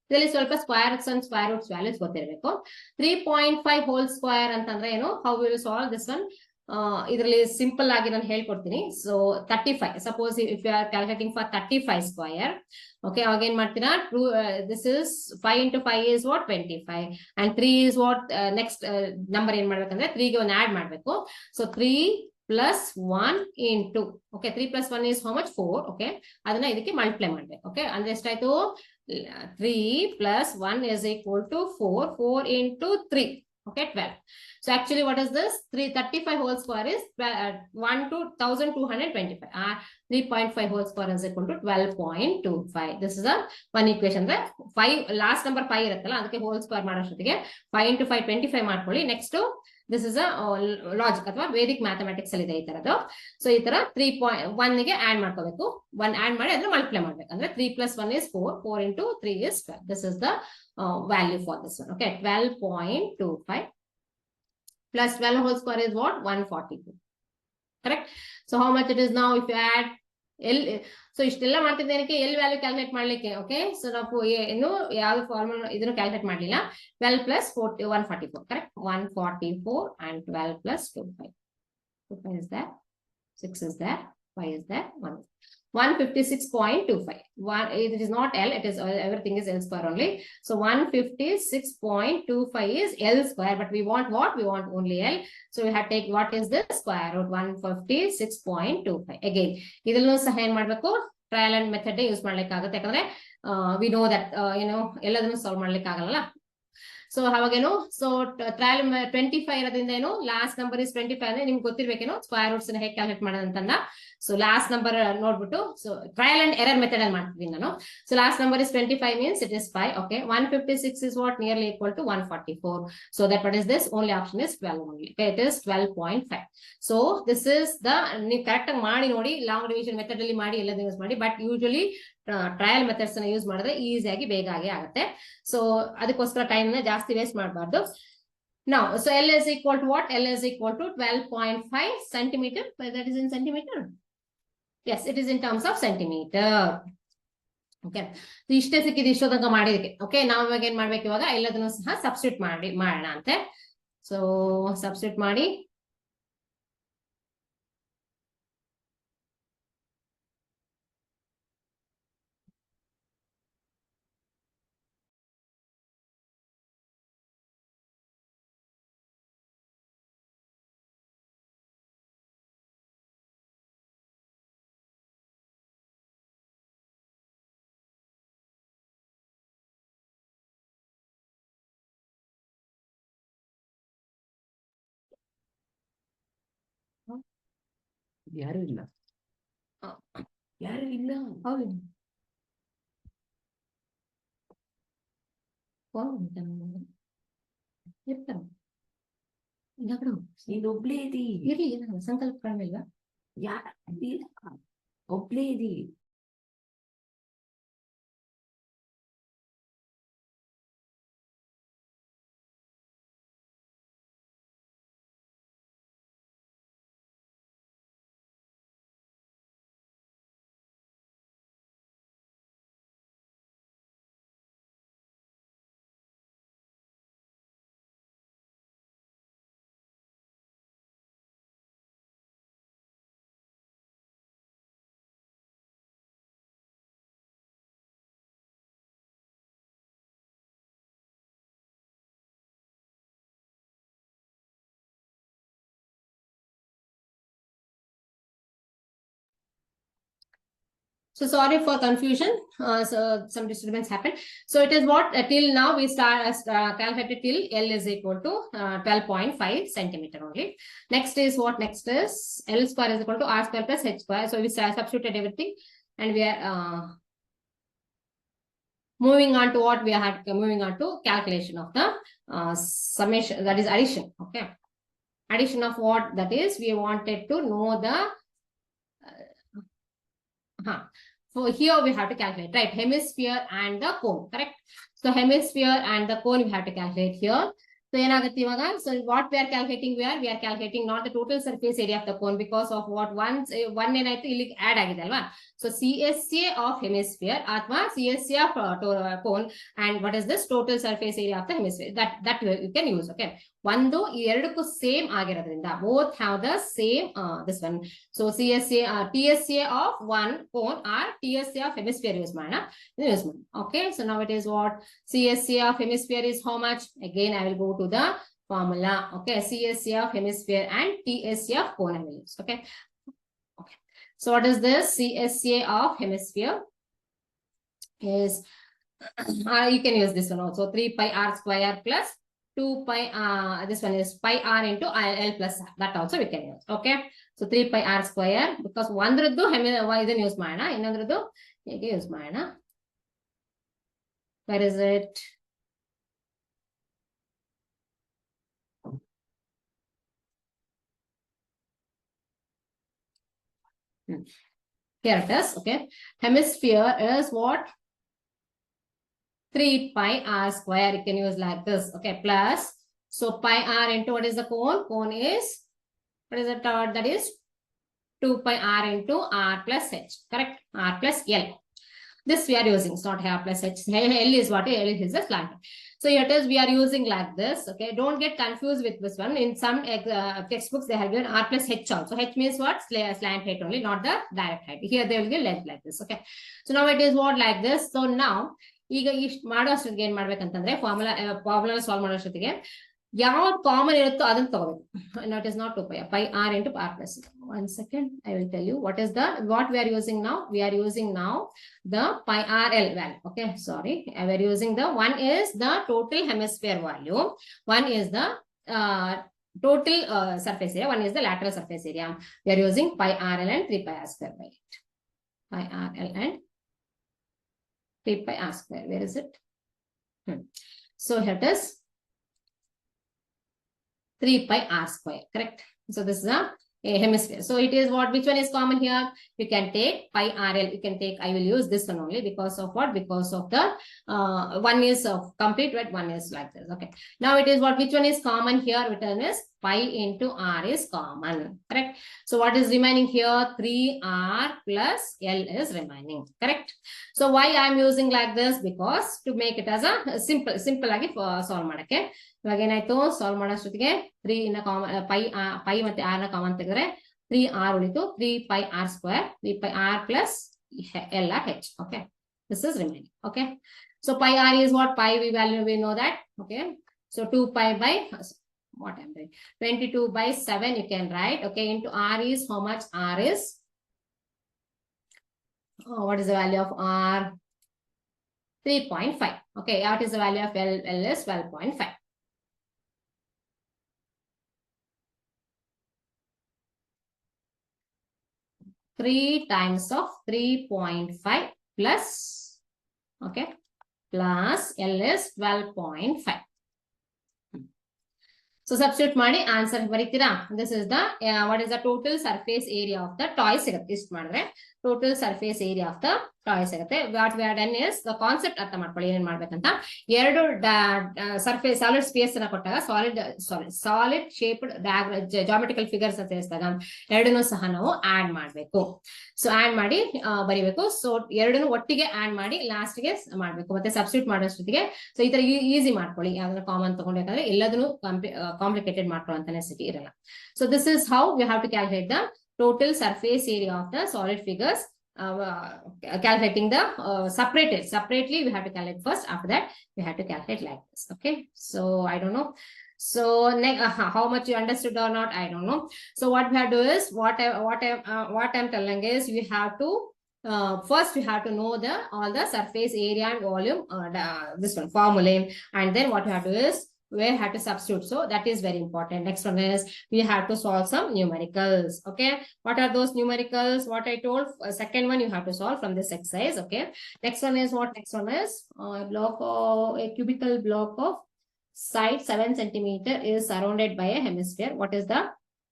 ಇದರಲ್ಲಿ ಸ್ವಲ್ಪ square roots and square roots values ಗೊತ್ತಿರಬೇಕು. 3.5 whole square ಅಂತಂದ್ರೆ ಏನು? How we will solve this one? ಇದರಲ್ಲಿ simple ಆಗಿ ನಾನು ಹೇಳ್ಕೊಡ್ತೀನಿ. So 35, suppose if you are calculating for 35 square, okay, ಅವಾಗ ಏನ್ ಮಾಡ್ತೀರಾ? This is 5 into 5 is what? 25, and 3 is what? Next number ಏನ್ ಮಾಡ್ಬೇಕಂದ್ರೆ 3 ಗೆ ಒಂದು ಆಡ್ ಮಾಡ್ಬೇಕು. So 3 plus 1 into, okay, 3 plus 1 is how much? 4. okay, ಅದನ್ನ ಇದಕ್ಕೆ ಮಲ್ಟಿಪ್ಲೈ ಮಾಡ್ಬೇಕು. ಓಕೆ, ಅಂದ್ರೆ ಎಷ್ಟಾಯ್ತು? 3 plus 1 is equal to 4. 4 into 3, okay, 12. So actually what is this? 335 whole square is 1225. 3.5 whole square is equal to 12.25. This is a one equation. 5 last number 5 ಇರುತ್ತಲ್ಲ, ಅದಕ್ಕೆ whole square ಮಾಡೋಷ್ಟೊತ್ತಿಗೆ 5 into 5 25 ಮಾಡ್ಕೊಳ್ಳಿ. Next this is a logic ಅಥವಾ Vedic mathematics ಅಲ್ಲಿ ಇದೆ ಈ ತರದ್ದು. So ಈ ತರ 3.1 ಗೆ ಆಡ್ ಮಾಡ್ಕೋಬೇಕು. 1 ಆಡ್ ಮಾಡಿ ಅದನ್ನ ಮಲ್ಟಿಪ್ಲೈ ಮಾಡ್ಬೇಕು. ಅಂದ್ರೆ 3 plus 1 is 4. 4 into 3 is 12. This is the value for this one. Okay, 12.25 plus 12 whole square is what? 142. Correct? So how much it is now if you add L? So ಇಷ್ಟೆಲ್ಲ ಮಾಡ್ತಿದ್ದೇನಕ್ಕೆ L value calculate ಮಾಡ್ಲಿಕ್ಕೆ. Okay, so ನಾವು ಏನು ಯಾವ್ದು formula ಇದನ್ನು calculate ಮಾಡಲಿಲ್ಲ. 12 plus 144. Correct? 144 and 12 plus 25. 25 is there, 6 is there, 5 is there, 1. 156.25. It is not L, it is everything is L square only. So 156.25 is L square, but we want what? We want only L. So we have to take what is the square root? 156.25. Again, ಇದನ್ನು ಸಹ ಏನ್ ಮಾಡ್ಬೇಕು? Trial and method use ಮಾಡ್ಲಿಕ್ಕೆ ಆಗುತ್ತೆ. ಯಾಕಂದ್ರೆ V know that ಎಲ್ಲದನ್ನು solve ಮಾಡ್ಲಿಕ್ಕೆ ಆಗಲ್ಲ. ಸೊ ಅವಾಗೇನು? ಸೊ ಟ್ರಯಲ್ 25 ಇರೋದ್ರಿಂದ ಏನು? ಲಾಸ್ಟ್ ನಂಬರ್ ಇಸ್ 25 ಅಂದ್ರೆ ನಿಮ್ಗೆ ಗೊತ್ತಿರ್ಬೇಕೇನು ಸ್ಕ್ವೇರ್ ರೂಟ್ಸ್ ಹೇಗೆ ಕ್ಯಾಲ್ಕುಲೇಟ್ ಮಾಡೋದಂತಂದ. ಸೊ ಲಾಸ್ಟ್ ನಂಬರ್ ನೋಡ್ಬಿಟ್ಟು, so trial and error method ಅಲ್ಲಿ ಮಾಡ್ತಿದ್ದೀನಿ ನಾನು. So last number is 25 means it is 5. Okay, 156 is what? Nearly equal to 144. So that what is this? Only option is 12 only. Okay, it is 12.5. So this is the, ನೀವು correct ಆಗಿ ಮಾಡಿ ನೋಡಿ, long division method ಅಲ್ಲಿ ಮಾಡಿ ಎಲ್ಲದನ್ನು use ಮಾಡಿ. But usually trial methods ಅನ್ನ use ಮಾಡಿದ್ರೆ ಈಸಿಯಾಗಿ ಬೇಗ ಆಗುತ್ತೆ. ಸೊ ಅದಕ್ಕೋಸ್ಕರ ಟೈಮ್ ನ ಜಾಸ್ತಿ ವೇಸ್ಟ್ ಮಾಡಬಾರ್ದು. Now, so L is equal to what? L is equal to 12.5 centimeter. That is in centimeter. Yes, it is in terms of centimeter. Okay, ಇಷ್ಟೇ ಸಿಕ್ಕಿದ್ದು ಇಷ್ಟೋ ತನಕ ಮಾಡಿದಕ್ಕೆ. ಓಕೆ, ನಾವು ಇವಾಗ ಏನ್ ಮಾಡ್ಬೇಕು? ಇವಾಗ ಎಲ್ಲದನ್ನು ಸಹ ಸಬ್ಸ್ಟಿಟ್ಯೂಟ್ ಮಾಡೋಣ ಅಂತೆ. ಸೊ ಸಬ್ಸ್ಟಿಟ್ಯೂಟ್ ಮಾಡಿ ಯಾರು ಇಲ್ಲ, ಯಾರು ಇಲ್ಲ. ಹೌದು, ಇರ್ತಾರೆ. ನೀನ್ ಒಬ್ಳೇ ಇದಿ. ಇರ್ಲಿ, ಸಂಕಲ್ಪ ಕಡಿಮೆ ಇಲ್ವಾ? ಒಬ್ಳೇ ಇದಿ. So sorry for confusion. So some disturbance happened. So it is what till now we start calculated till L is equal to 12.5 centimeter only. Next is what? Next is L square is equal to R square plus H square. So we substituted everything, and we are moving on to what we are moving on to calculation of the summation, that is addition. Okay, addition of what? That is we wanted to know the so here we have to calculate, right? Hemisphere and the cone, correct? So hemisphere and the cone we have to calculate here. So what we are calculating, we are calculating not the total surface area of the cone, because of what one ಏನಾಯ್ತು ಇಲ್ಲಿ add ಆಗಿದೆ ಅಲ್ವಾ. So CSA of hemisphere ಅಥವಾ CSA of cone, and what is this total surface area of the hemisphere, that you can use. Okay, ಒಂದು ಈ ಎರಡಕ್ಕೂ same ಆಗಿರೋದ್ರಿಂದ both have the same this one. So CSA TSA of one cone or TSA of hemisphere use ಮಾಡೋಣ. Okay, so now it is what CSA of hemisphere is how much? Again I will go to the formula. Okay, CSA of hemisphere and TSA of cone I will use. Okay, so what is this? CSA of hemisphere is you can use this one also, 3 pi r square plus 2 pi this one is pi r into L plus r. That also we can use. Okay, so 3 pi r square, because ಒಂದ್ರದ್ದು ಇದನ್ನ use ಮಾಡೋಣ, ಇನ್ನೊಂದ್ರದ್ದು ಹೇಗೆ use ಮಾಡೋಣ. Where is it? Here it is. Okay, hemisphere is what? 3 pi r square. You can use like this. Okay, plus so pi r into what is the cone? Cone is what is the third? That is 2 pi r into r plus h. Correct? R plus L. This we are using. It's not here plus h. L is what? L is the slant. So here it is. We are using like this. Okay. Don't get confused with this one. In some textbooks they have given r plus h also. H means what? Slant height only, not the direct height. Here they will give length like this. Okay. So now it is what like this. So now ಈಗ ಇಷ್ಟು ಮಾಡೋ ಅಷ್ಟೊತ್ತಿಗೆ ಏನ್ ಮಾಡ್ಬೇಕಂತಂದ್ರೆ formula solve ಮಾಡೋ ಅಷ್ಟೊತ್ತಿಗೆ ಯಾವ್ದು common ಇರುತ್ತೋ ಅದನ್ನ ತಗೋಬೇಕು. Not is not 2 pi r into r plus. 1 second, I will tell you what we are using now. We are using now the pi r l value. Okay, sorry, we are using the one is the total hemisphere value, one is the total surface area, one is the lateral surface area. We are using pi r l and 3 pi r square by 8. Pi r l and 3 pi r square. Where is it? So here it is 3 pi r square. Correct. So this is a hemisphere. So it is what? Which one is common here? You can take pi rl. You can take. I will use this one only because of what? Because of the one is of complete, right? One is like this. Okay. Now it is what? Which one is common here? Which one is pi into r is common. Correct. So what is remaining here? 3r plus l is remaining. Correct. So why I am using like this? Because to make it as a simple agi solve ಮಾಡಕ್ಕೆ. ಇವಾಗ ಏನಾಯ್ತು solve ಮಾಡೋಷ್ಟೊತ್ತಿಗೆ 3 ಇನ್ನ common pi ಮತ್ತೆ r ನ common ತೆಗೆದ್ರೆ 3r ಉಳಿತು, 3 pi r square, 3 pi r plus l at h. Okay, this is remaining. Okay, so pi r is what? Pi we value, we know that. Okay, so 2 pi by what I'm doing, 22 by 7 you can write. Okay, into r is how much? R is what is the value of r? 3.5. Okay, what is the value of l? L is 12.5. Three times of 3.5 plus, okay, plus L is 12.5. So substitute ಮಾಡಿ answer ಬರೀತೀರಾ? This is the what is the total surface area of the toy ಸಿಗುತ್ತೆ. ಇಷ್ಟು ಮಾಡಿದ್ರೆ total surface area of the toy ಸಿಗುತ್ತೆ. What we have done is the concept ಅರ್ಥ ಮಾಡ್ಕೊಳ್ಳಿ ಏನೇನ್ ಮಾಡ್ಬೇಕಂತ. ಎರಡು ಸರ್ಫೇಸ್ ಸಾಲಿಡ್ ಸ್ಪೇಸ್ ಅನ್ನ ಕೊಟ್ಟಾಗ ಸಾಲಿಡ್ ಶೇಪ್ಡ್ ಜಾಮೆಟ್ರಿಕಲ್ ಫಿಗರ್ಸ್ ಅಂತ ತಿಳಿಸಿದಾಗ ಎರಡನ್ನೂ ಸಹ ನಾವು ಆಡ್ ಮಾಡಬೇಕು. ಸೊ ಆಡ್ ಮಾಡಿ ಬರಿಬೇಕು. ಸೊ ಎರಡನ್ನು ಒಟ್ಟಿಗೆ ಆಡ್ ಮಾಡಿ ಲಾಸ್ಟ್ ಗೆ ಮಾಡ್ಬೇಕು. ಮತ್ತೆ ಸಬ್ಸ್ಟಿಟ್ಯೂಟ್ ಮಾಡೋಷ್ಟೊತ್ತಿಗೆ ಸೊ ಈ ತರ ಈಸಿ ಮಾಡ್ಕೊಳ್ಳಿ. ಯಾವ್ದಾದ್ರು ಕಾಮನ್ ತಗೊಂಡ್ಬೇಕಂದ್ರೆ ಎಲ್ಲದನ್ನು complicated ಮಾಡ್ಕೊಳ್ಳೋ necessity ಇರಲ್ಲ. So this is how we have to calculate the total surface area of the solid figures. Calculating the separately we have to calculate first. After that we have to calculate like this. Okay, so I don't know. So how much you understood or not, I don't know. So what we have to do is what I'm telling is you have to first we have to know all the surface area and volume, this one formulae, and then what you have to do is we have to substitute. So that is very important. Next one is we have to solve some numericals. Okay, what are those numericals? What I told, second one you have to solve from this exercise. Okay, next one is what? Next one is a cubical block of side 7 centimeter is surrounded by a hemisphere. What is the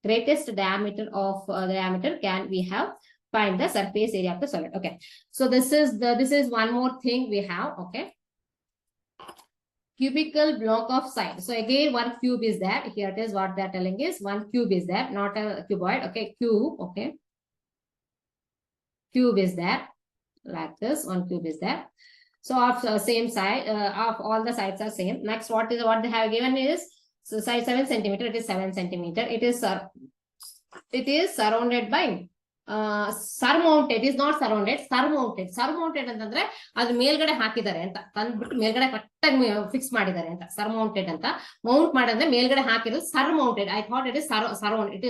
greatest diameter of diameter can we have? Find the surface area of the solid. Okay, so this is one more thing we have. Okay, cubical block of side. So again, one cube is there. Here it is. What they're telling is one cube is there, not a cuboid. Okay, cube. Okay, cube is there like this. One cube is there. So of same side, of all the sides are same. Next, what they have given is, so size 7 centimeter. It is 7 centimeter. It is surrounded by surmounted. Is not surrounded, surmounted. Surmounted ಅಂತಂದ್ರೆ ಅದು ಮೇಲ್ಗಡೆ ಹಾಕಿದ್ದಾರೆ ಅಂತ, ತಂದ್ಬಿಟ್ಟು ಮೇಲ್ಗಡೆ ಕರೆಕ್ಟಾಗಿ fix ಮಾಡಿದ್ದಾರೆ ಅಂತ. ಸರ್ಮೌಂಟೆಡ್ ಅಂತ, ಮೌಂಟ್ ಮಾಡಿದ್ರೆ ಮೇಲ್ಗಡೆ ಹಾಕಿರೋದು surmounted. I thought it is surround. It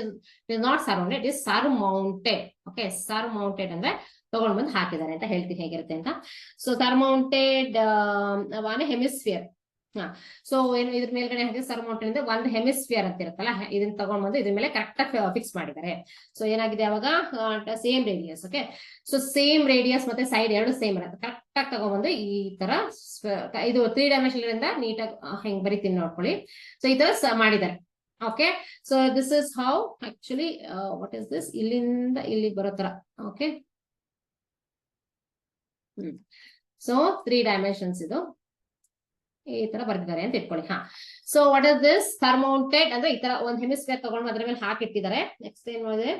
is not surrounded, it is surmounted. Okay, surmounted ಅಂದ್ರೆ ತಗೊಂಡ್ ಬಂದು ಹಾಕಿದ್ದಾರೆ ಅಂತ ಹೇಳ್ತೀನಿ ಹೇಗಿರುತ್ತೆ ಅಂತ. So ಸರ್ಮೌಂಟೆಡ್ hemisphere. ಸೊ ಏನು ಇದ್ರ ಮೇಲ್ಗಡೆ ಹಾಕಿ ಸರ್ಮೌಂಟೆಡ್ ಅಂದ್ರೆ ಒಂದು ಹೆಮಿಸ್ಫಿಯರ್ ಅಂತ ಇರುತ್ತಲ್ಲ, ಇದನ್ನ ತಗೊಂಡ್ ಬಂದು ಇದ್ರ ಮೇಲೆ ಕರೆಕ್ಟ್ ಆಗಿ ಫಿಕ್ಸ್ ಮಾಡಿದ್ದಾರೆ. ಸೊ ಏನಾಗಿದೆ ಅವಾಗ same radius. Okay, so same radius ಮತ್ತೆ ಸೈಡ್ ಎರಡು ಸೇಮ್ ಇರುತ್ತೆ. ಕರೆಕ್ಟ್ ಆಗಿ ತಗೊಂಡ್ಬಂದು ಈ ತರ ಇದು 3 ಡೈಮೆನ್ಷನ್ ಇಂದ ನೀಟಾಗಿ ಹೆಂಗ್ ಬರೀತೀನಿ ನೋಡ್ಕೊಳ್ಳಿ. ಸೊ ಈ ತರ ಮಾಡಿದ್ದಾರೆ. Okay, so this is how actually what is this, ಇಲ್ಲಿಂದ ಇಲ್ಲಿ ಬರೋ ತರ. ಓಕೆ, ಸೊ 3 ಡೈಮೆನ್ಷನ್ಸ್ ಇದು ಈ ತರ ಬರ್ತಿದ್ದಾರೆ ಅಂತ ಇಟ್ಕೊಳ್ಳಿ. ಸೊ ವಾಟ್ ಇಸ್ ದಿಸ್ ಸರ್ಮೌಂಟೆಡ್ ಅಂದ್ರೆ ಈ ತರ ಒಂದು ಹೆಮಿಸ್ಫಿಯರ್ ತಗೊಂಡು ಅದ್ರ ಮೇಲೆ ಹಾಕಿಟ್ಟಿದ್ದಾರೆ. ನೆಕ್ಸ್ಟ್ ಏನ್ ಮಾಡಿದೆ,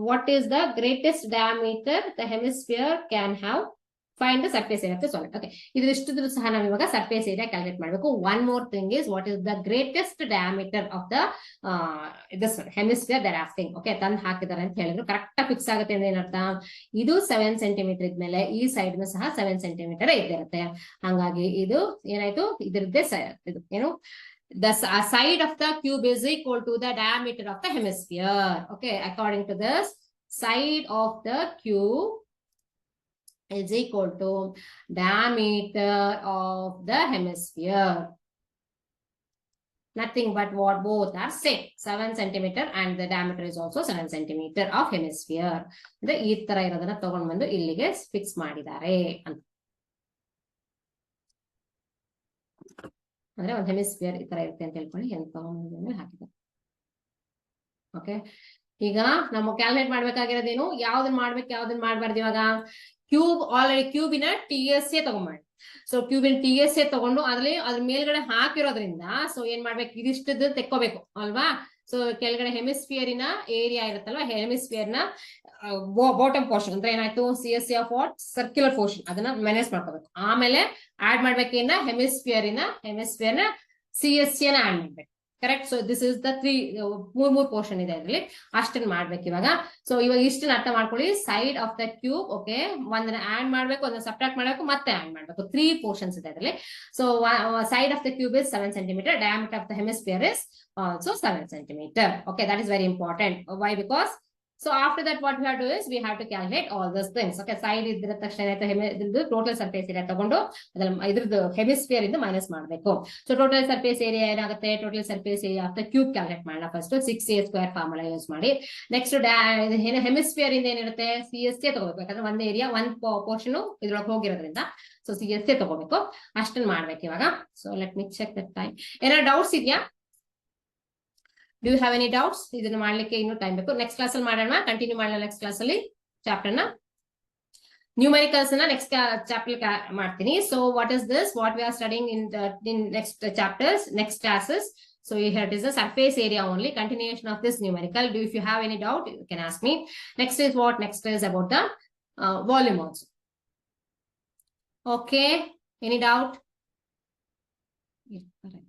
what is the greatest diameter the hemisphere can have? Find the surface area of the solid. Okay, ಇದಿಷ್ಟು ಸಹ ನಾವು ಇವಾಗ ಸರ್ಫೇಸ್ ಏರಿಯಾ ಕ್ಯಾಲ್ಕುಲೇಟ್ ಮಾಡಬೇಕು. One more thing is what is the greatest diameter of the this hemisphere they're asking. Okay, ತಂದು ಹಾಕಿದ್ದಾರೆ ಅಂತ ಹೇಳಿದ್ರು. Correct ಆಗಿ ಫಿಕ್ಸ್ ಆಗುತ್ತೆ ಅಂದ್ರೆ ಏನರ್ಥ, ಇದು 7 ಸೆಂಟಿಮೀಟರ್ ಇದ್ಮೇಲೆ ಈ ಸೈಡ್ ಸಹ 7 ಸೆಂಟಿಮೀಟರ್ ಇದ್ದಿರುತ್ತೆ. ಹಂಗಾಗಿ ಇದು ಏನಾಯ್ತು, ಇದ್ರದ್ದೇ ಇದು ಏನು, the side of the cube is equal to the diameter of the hemisphere. Okay, according to this, side of the cube is equal to diameter of the hemisphere. Nothing but what both are same, 7 centimeter and the diameter is also 7 centimeter of hemisphere. ಅಂದ್ರೆ ಈ ತರ ಇರೋದನ್ನ ತಗೊಂಡ್ ಬಂದು ಇಲ್ಲಿಗೆ fix ಮಾಡಿದ್ದಾರೆ ಅಂತ. ಅಂದ್ರೆ ಒಂದು ಹೆಮಿಸ್ಫಿಯರ್ ಈ ತರ ಇರುತ್ತೆ ಅಂತ ಹೇಳ್ಕೊಂಡು ಹೆಂಗ್ ತಗೊಂಡ್ ಹಾಕಿದ್ದಾರೆ. ಓಕೆ, ಈಗ ನಾವು ಕ್ಯಾಲ್ಕುಲೇಟ್ ಮಾಡ್ಬೇಕಾಗಿರೋದೇನು, ಯಾವ್ದನ್ನ ಮಾಡ್ಬೇಕು ಯಾವ್ದನ್ನ ಮಾಡ್ಬಾರ್ದು. ಇವಾಗ ಕ್ಯೂಬ್ ಆಲ್ರೆಡಿ ಕ್ಯೂಬಿನ TSA ತಗೊಂಡ್ಬಾರ್ದು. ಸೊ ಕ್ಯೂಬಿನ TSA ತಗೊಂಡು ಅದ್ರ ಮೇಲ್ಗಡೆ ಹಾಕಿರೋದ್ರಿಂದ ಸೊ ಏನ್ ಮಾಡ್ಬೇಕು, ಇದಿಷ್ಟದ್ದು ತೆಕ್ಕೋಬೇಕು ಅಲ್ವಾ. ಸೊ ಕೆಳಗಡೆ ಹೆಮಿಸ್ಫಿಯರಿನ ಏರಿಯಾ ಇರುತ್ತಲ್ವಾ, ಹೆಮಿಸ್ಫಿಯರ್ ನ ಬಾಟಮ್ ಪೋರ್ಷನ್ ಅಂದ್ರೆ ಏನಾಯ್ತು, CSA of what, circular portion, ಅದನ್ನ ಮೈನಸ್ ಮಾಡ್ಕೋಬೇಕು. ಆಮೇಲೆ ಆಡ್ ಮಾಡ್ಬೇಕೇನ ಹೆಮಿಸ್ಫಿಯರ್ನ CSA ನ ಆಡ್ ಮಾಡ್ಬೇಕು. Correct. So this is the ಮೂರ್ ಪೋರ್ಷನ್ ಇದೆ ಅದ್ರಲ್ಲಿ, ಅಷ್ಟನ್ನ ಮಾಡ್ಬೇಕು ಇವಾಗ. ಸೊ ಇವಾಗ ಇಷ್ಟನ್ನ ಅರ್ಥ ಮಾಡ್ಕೊಳ್ಳಿ. Side of the cube, okay, ಒಂದನ್ನ ಆಡ್ ಮಾಡ್ಬೇಕು, ಒಂದನ್ನ ಸಬ್ಟ್ರಾಕ್ಟ್ ಮಾಡ್ಬೇಕು, ಮತ್ತೆ ಆಡ್ ಮಾಡ್ಬೇಕು. 3 ಪೋರ್ಷನ್ಸ್ ಇದೆ ಅದರಲ್ಲಿ. So side of the cube is 7 centimeter, diameter of the hemisphere is also 7 centimeter. Okay, that is very important. Why? Because so after that what we have to do is we have to calculate all those things. Okay, side ಇದ್ರ ತಕ್ಷಣ ಏನಾಯ್ತು, total surface area ತಗೊಂಡು ಅದ್ರಲ್ಲಿ ಇದ್ರದ್ದು hemisphere ಇಂದ minus ಮಾಡಬೇಕು. So total surface area ಏನಾಗುತ್ತೆ, total surface area of the cube calculate ಮಾಡೋಣ. ಫಸ್ಟ್ 6a² ಫಾರ್ಮುಲಾ ಯೂಸ್ ಮಾಡಿ. ನೆಕ್ಸ್ಟ್ ಹೆಮಿಸ್ಫಿಯರ್ ಇಂದ ಏನಿರುತ್ತೆ, CSA ತಗೋಬೇಕು. ಯಾಕಂದ್ರೆ ಒಂದ್ ಏರಿಯಾ ಒಂದ್ ಪೋರ್ಷನ್ ಇದ್ರೊಳಗೆ ಹೋಗಿರೋದ್ರಿಂದ ಸೊ CSA ತಗೋಬೇಕು. ಅಷ್ಟನ್ನ ಮಾಡ್ಬೇಕು ಇವಾಗ. So let me check the time. ಏನಾದ್ರು ಡೌಟ್ಸ್ ಇದೆಯಾ? Do you have any doubts? ಇದನ್ನ ಮಾಡ್ಲಿಕ್ಕೆ ಇನ್ನೂ ಟೈಮ್ ಬೇಕು. ನೆಕ್ಸ್ಟ್ ಕ್ಲಾಸ್ ಅಲ್ಲಿ ಮಾಡೋಣ, ಕಂಟಿನ್ಯೂ ಮಾಡೋಣ. ನೆಕ್ಸ್ಟ್ ಕ್ಲಾಸ್ ಅಲ್ಲಿ ಚಾಪ್ಟರ್ ನ ನ್ಯೂಮರಿಕಲ್ಸ್ ನ ನೆಕ್ಸ್ಟ್ ಚಾಪ್ಟರ್ ಮಾಡ್ತೀನಿ. So what is this, what we are studying in next chapters, next classes. So here it is the surface area only, continuation of this numerical. If you have any doubt, you can ask me. Next is what? Next is about the volume also. Okay, any doubt? Yeah, correct.